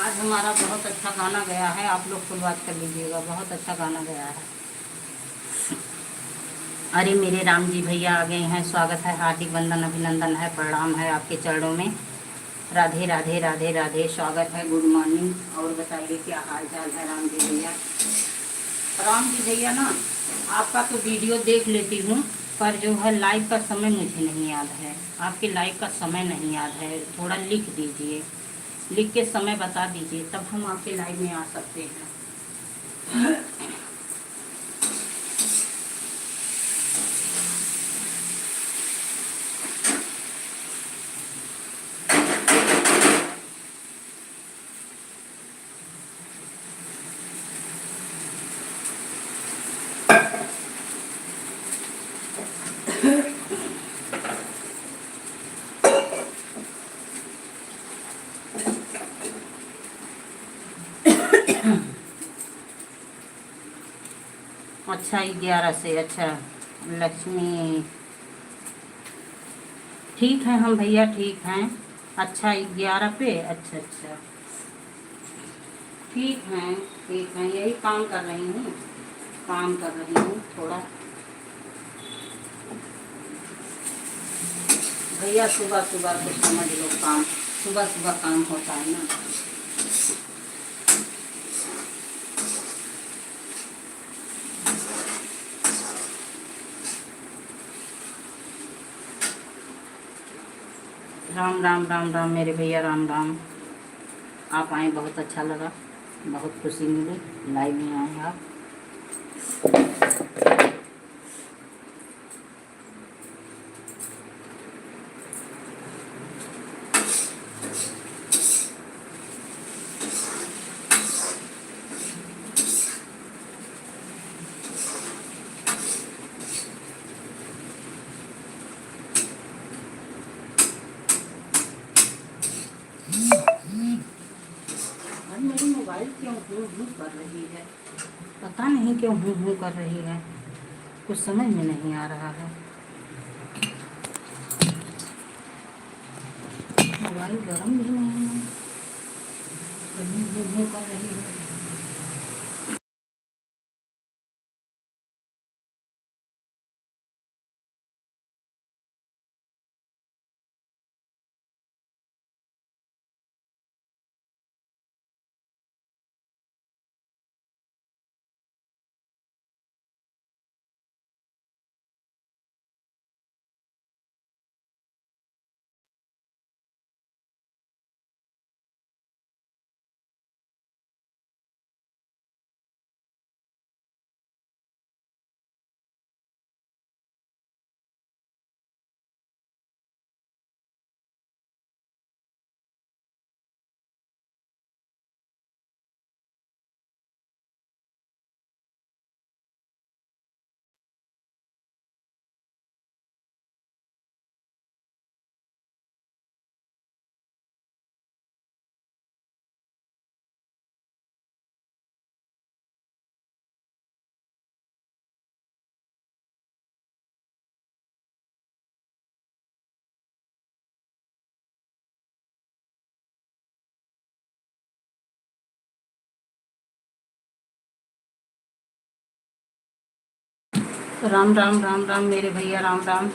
आज हमारा बहुत अच्छा गाना गया है, आप लोग शुरुआत कर लीजिएगा, बहुत अच्छा गाना गया है। अरे मेरे राम जी भैया आ गए हैं, स्वागत है, हार्दिक वंदन अभिनंदन है, प्रणाम है आपके चरणों में। राधे राधे राधे राधे, स्वागत है, गुड मॉर्निंग। और बताइए क्या हाल चाल है राम जी भैया। राम जी भैया ना, आपका तो वीडियो देख लेती हूँ, पर जो है लाइव का समय मुझे नहीं याद है। आपके लाइव का समय नहीं याद है, थोड़ा लिख दीजिए, लिख के समय बता दीजिए, तब हम आपके लाइव में आ सकते हैं। अच्छा 11 से, अच्छा लक्ष्मी, ठीक है हम भैया, ठीक हैं। अच्छा 11 पे, अच्छा अच्छा, ठीक है ठीक है, यही काम कर रही हूँ, काम कर रही हूँ थोड़ा। भैया सुबह सुबह कुछ समझ लो, काम सुबह सुबह काम होता है ना। राम राम राम राम मेरे भैया, राम राम। आप आए, बहुत अच्छा लगा, बहुत खुशी मिली, लाइव में आए आप। और मेरी मोबाइल क्यों हूँ कर रही है, पता नहीं क्यों हूँ कर रही है, कुछ समझ में नहीं आ रहा है। मोबाइल गर्म भी नहीं है, हूँ कर रही है। राम राम राम राम मेरे भैया, Ram Ram.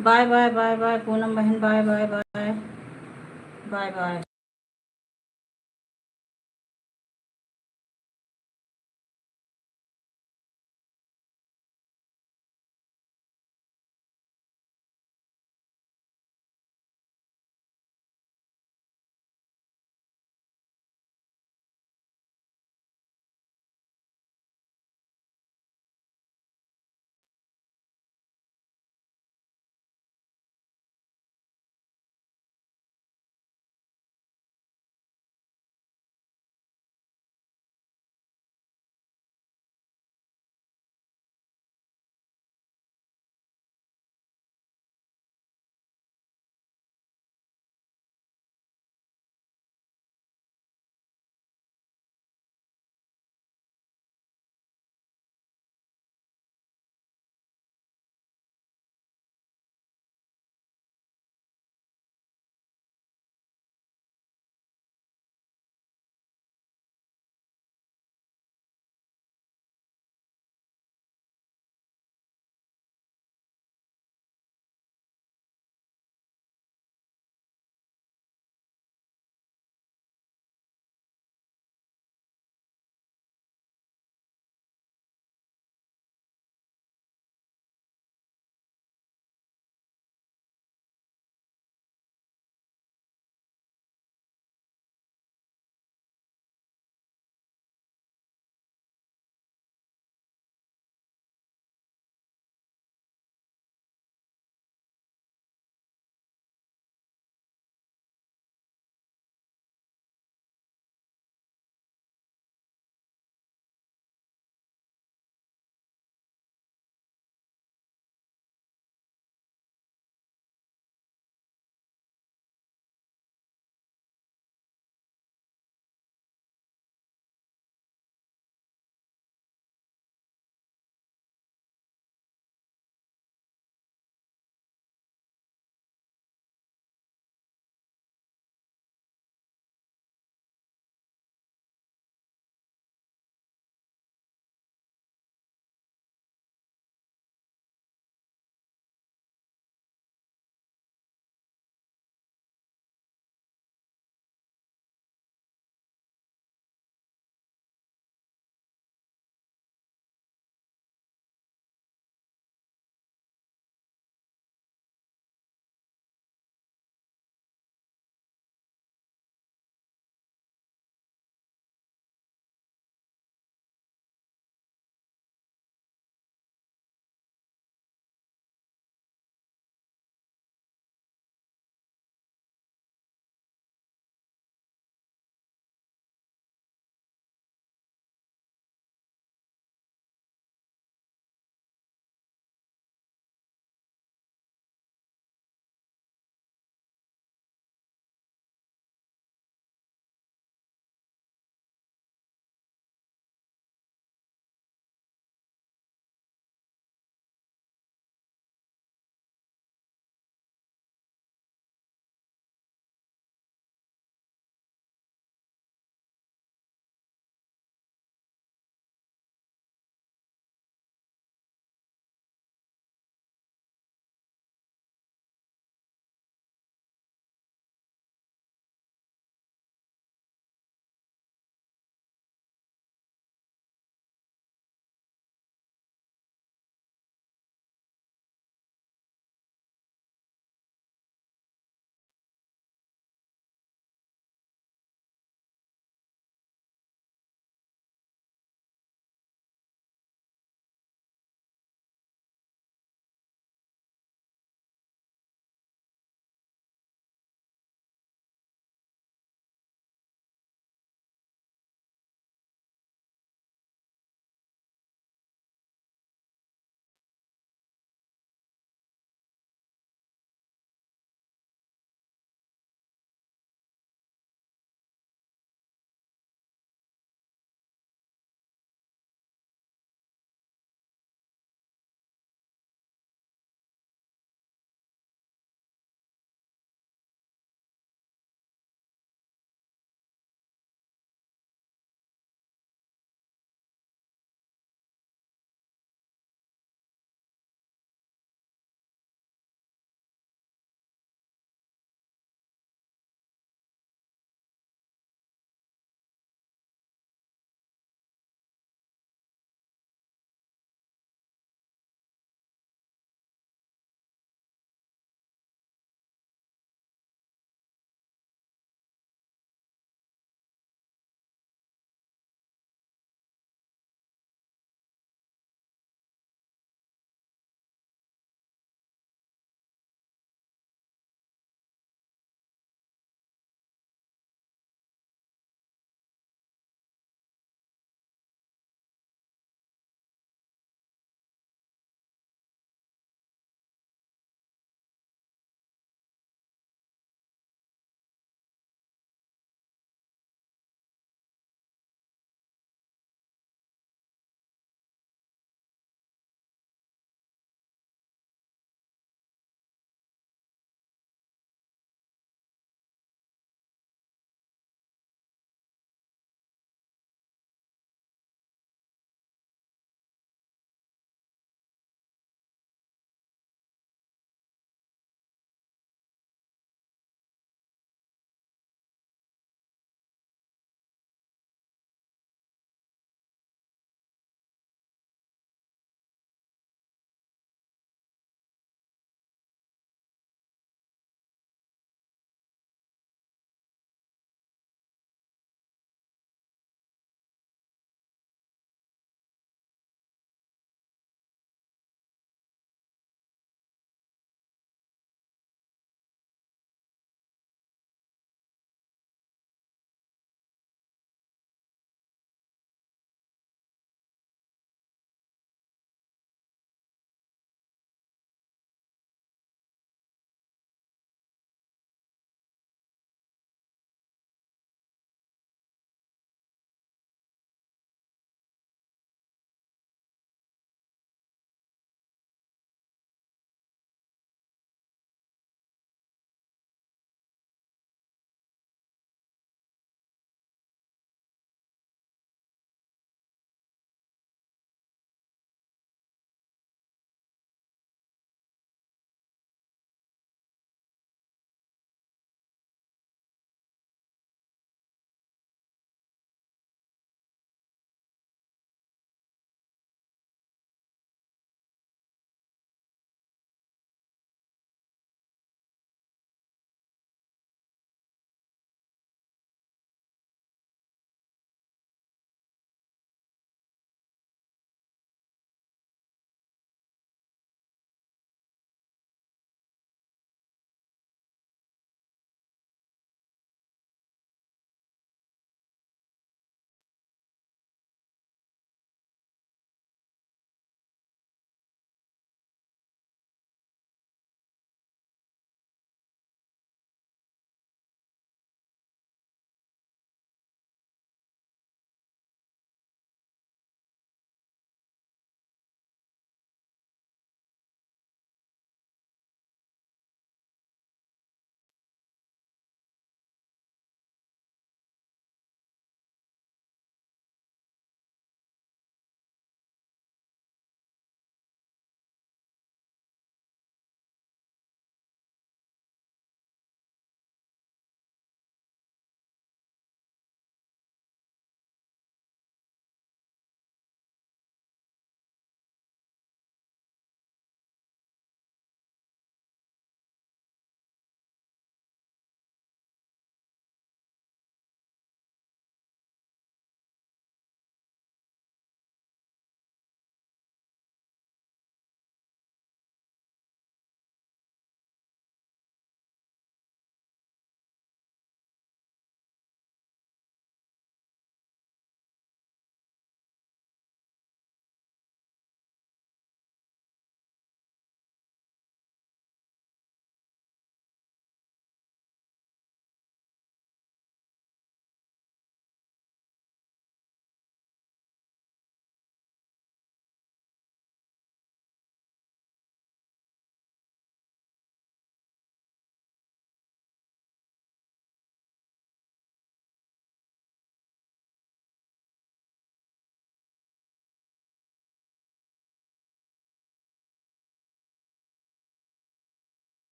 Bye bye bye bye Poonam बहन, bye bye bye bye bye.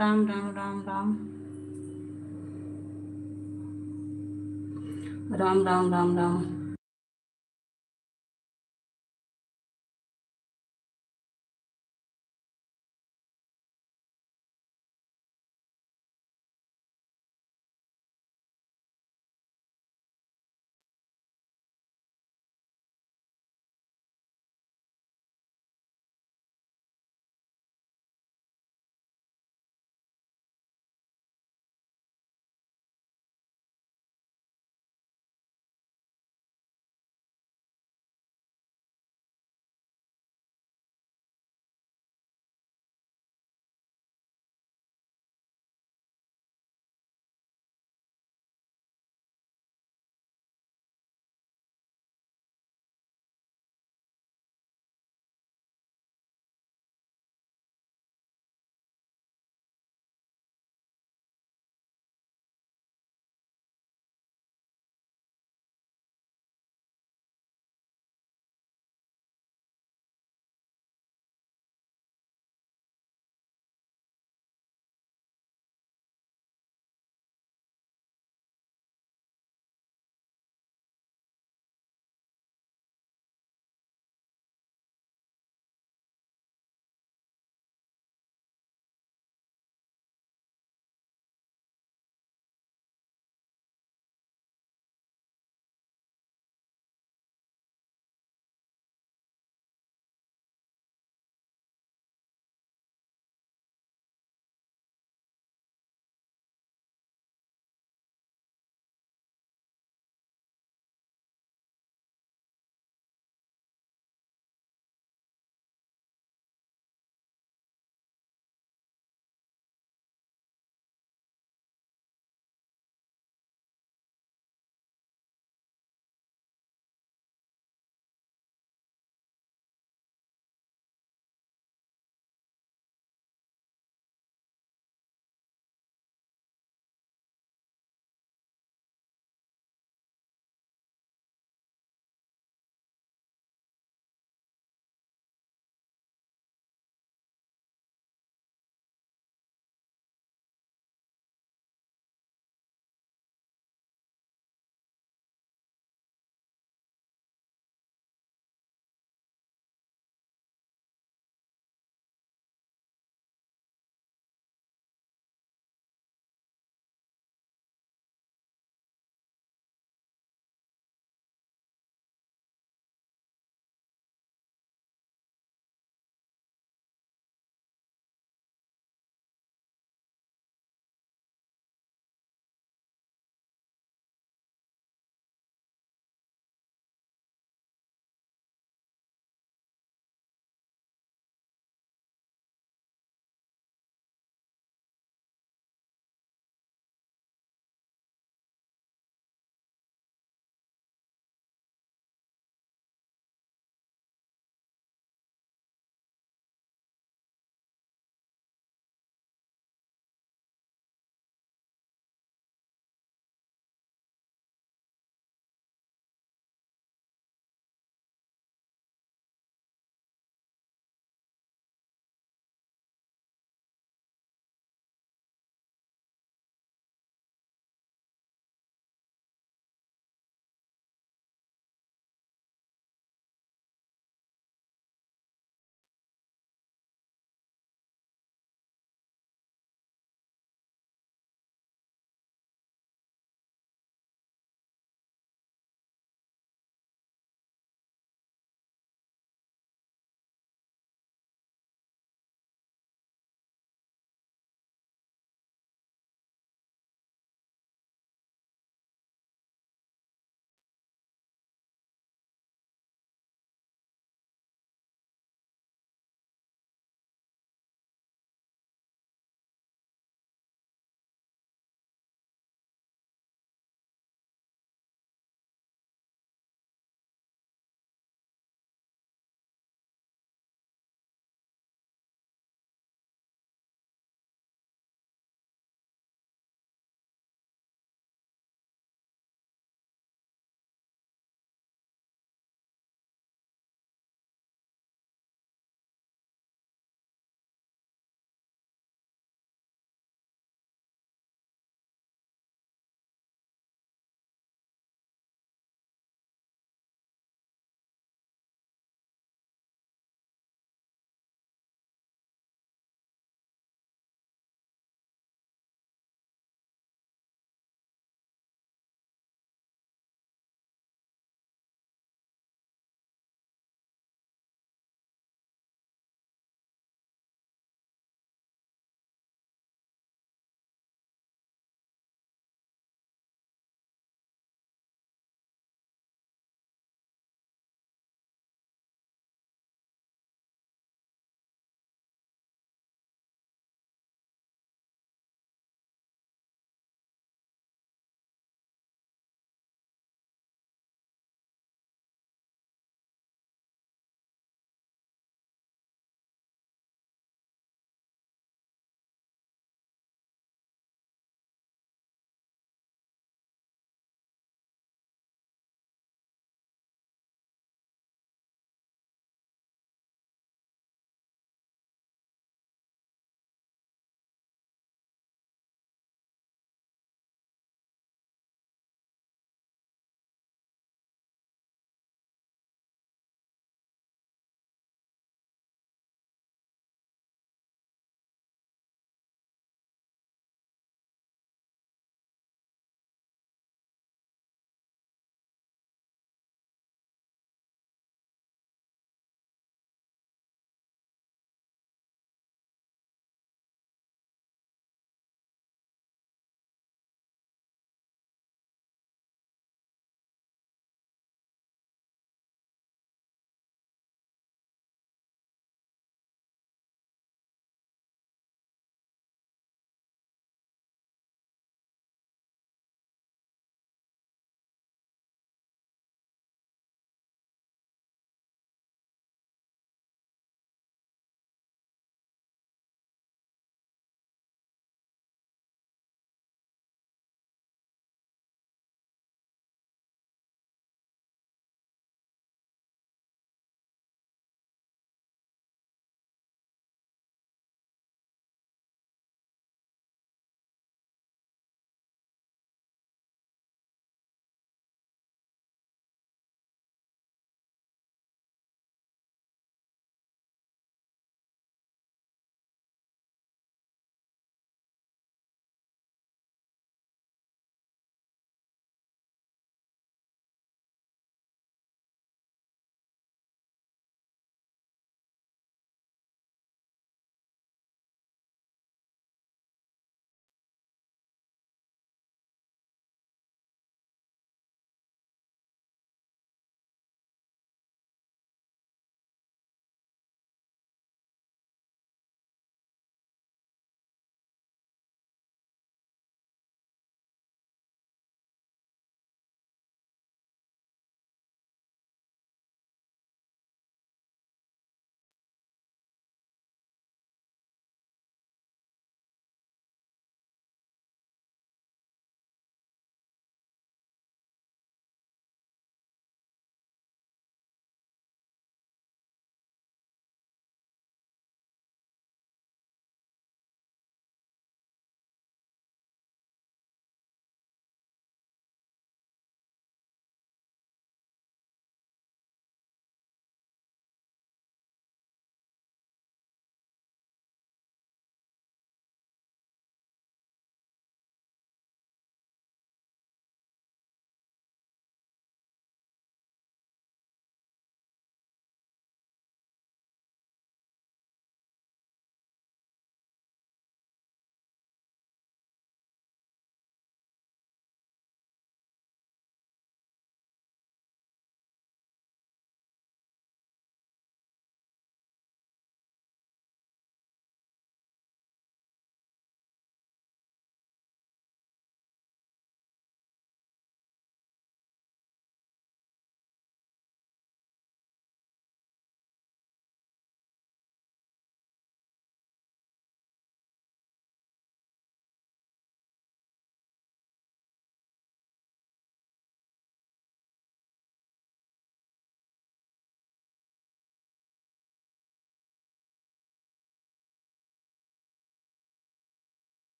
Ram Ram Ram Ram Ram Ram Ram Ram.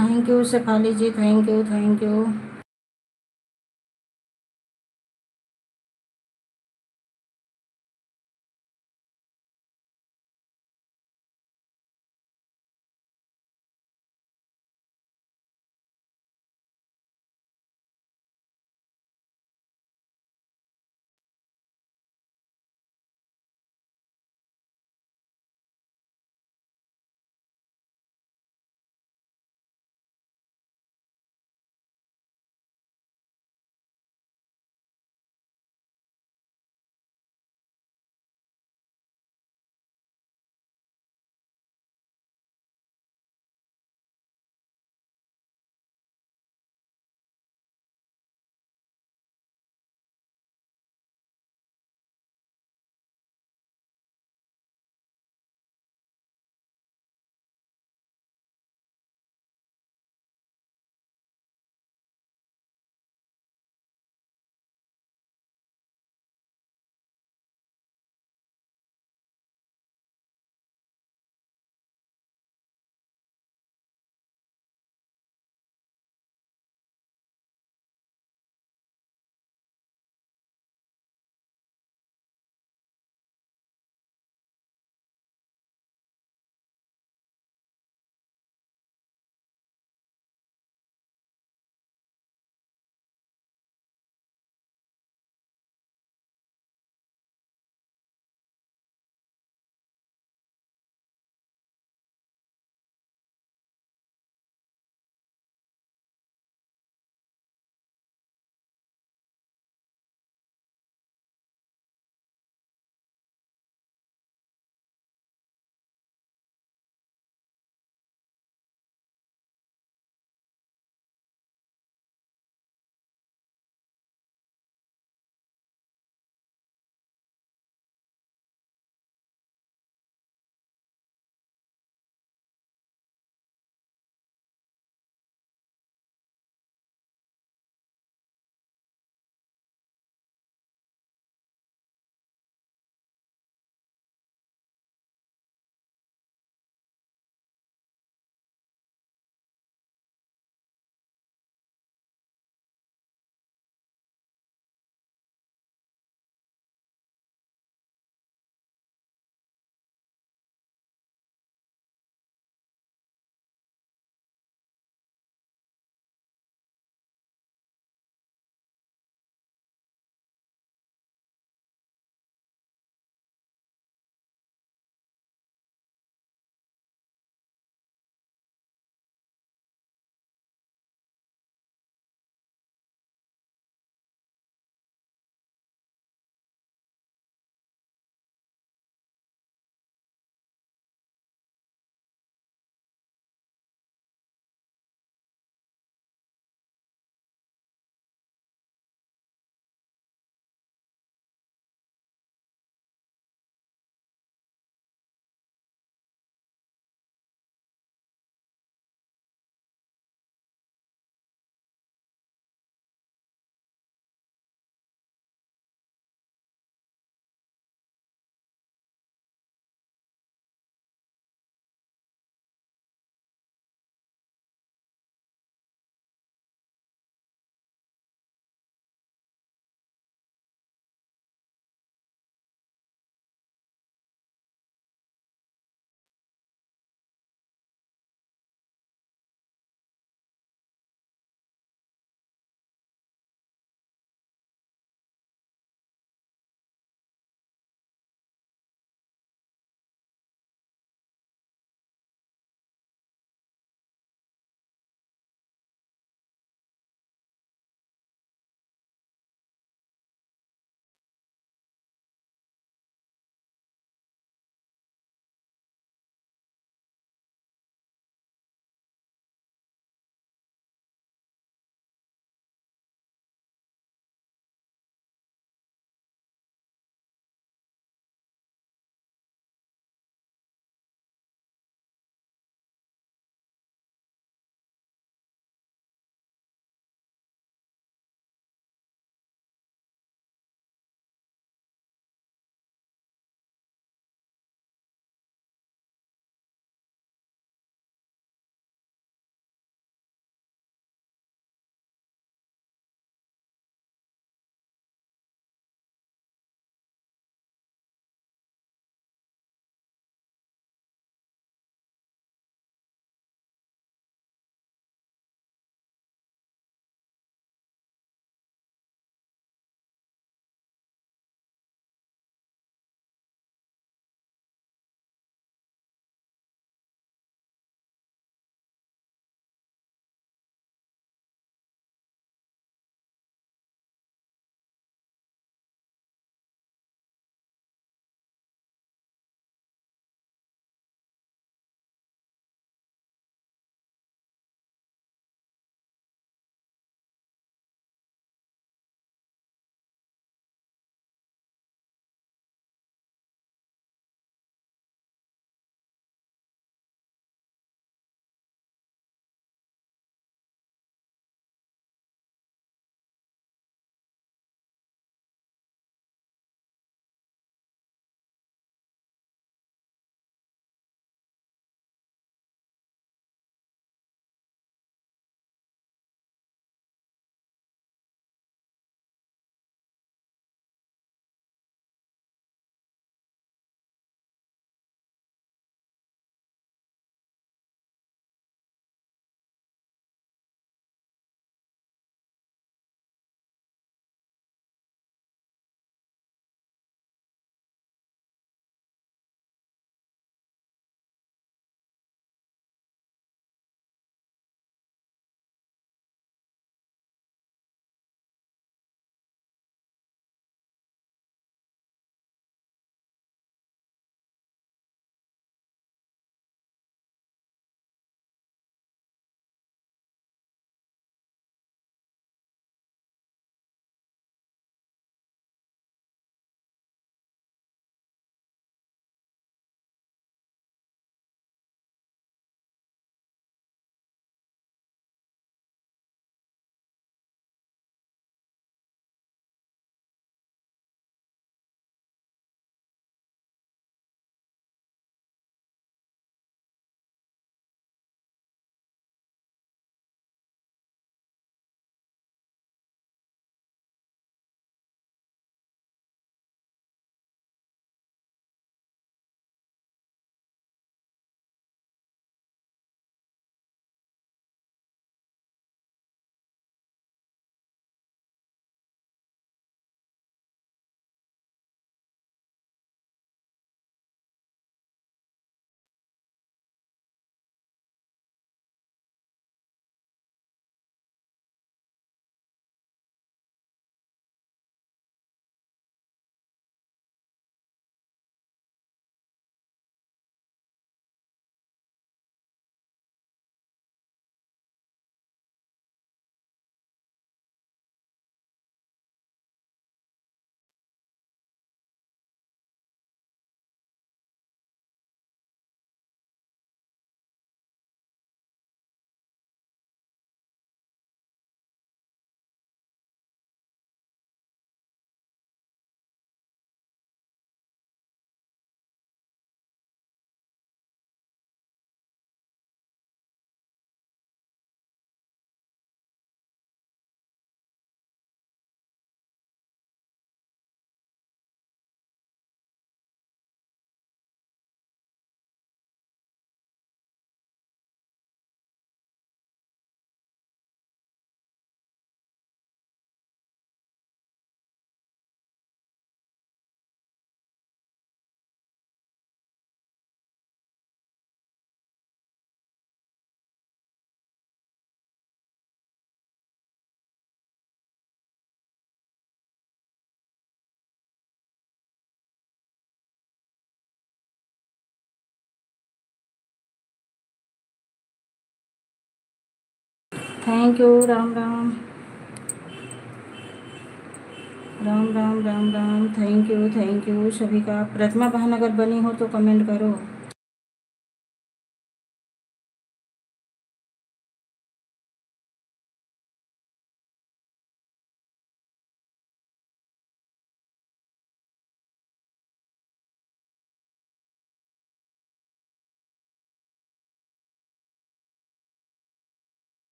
Thank you Shefali ji, thank you, thank you. Thank you. Ram Ram Ram Ram Ram Ram. Thank you सभी का। प्रतिमा बहन अगर बनी हो तो कमेंट करो।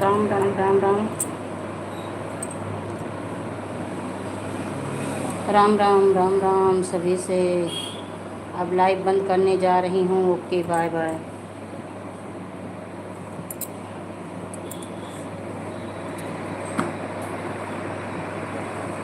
राम राम राम राम राम राम राम राम सभी से। अब लाइव बंद करने जा रही हूँ। Okay bye bye.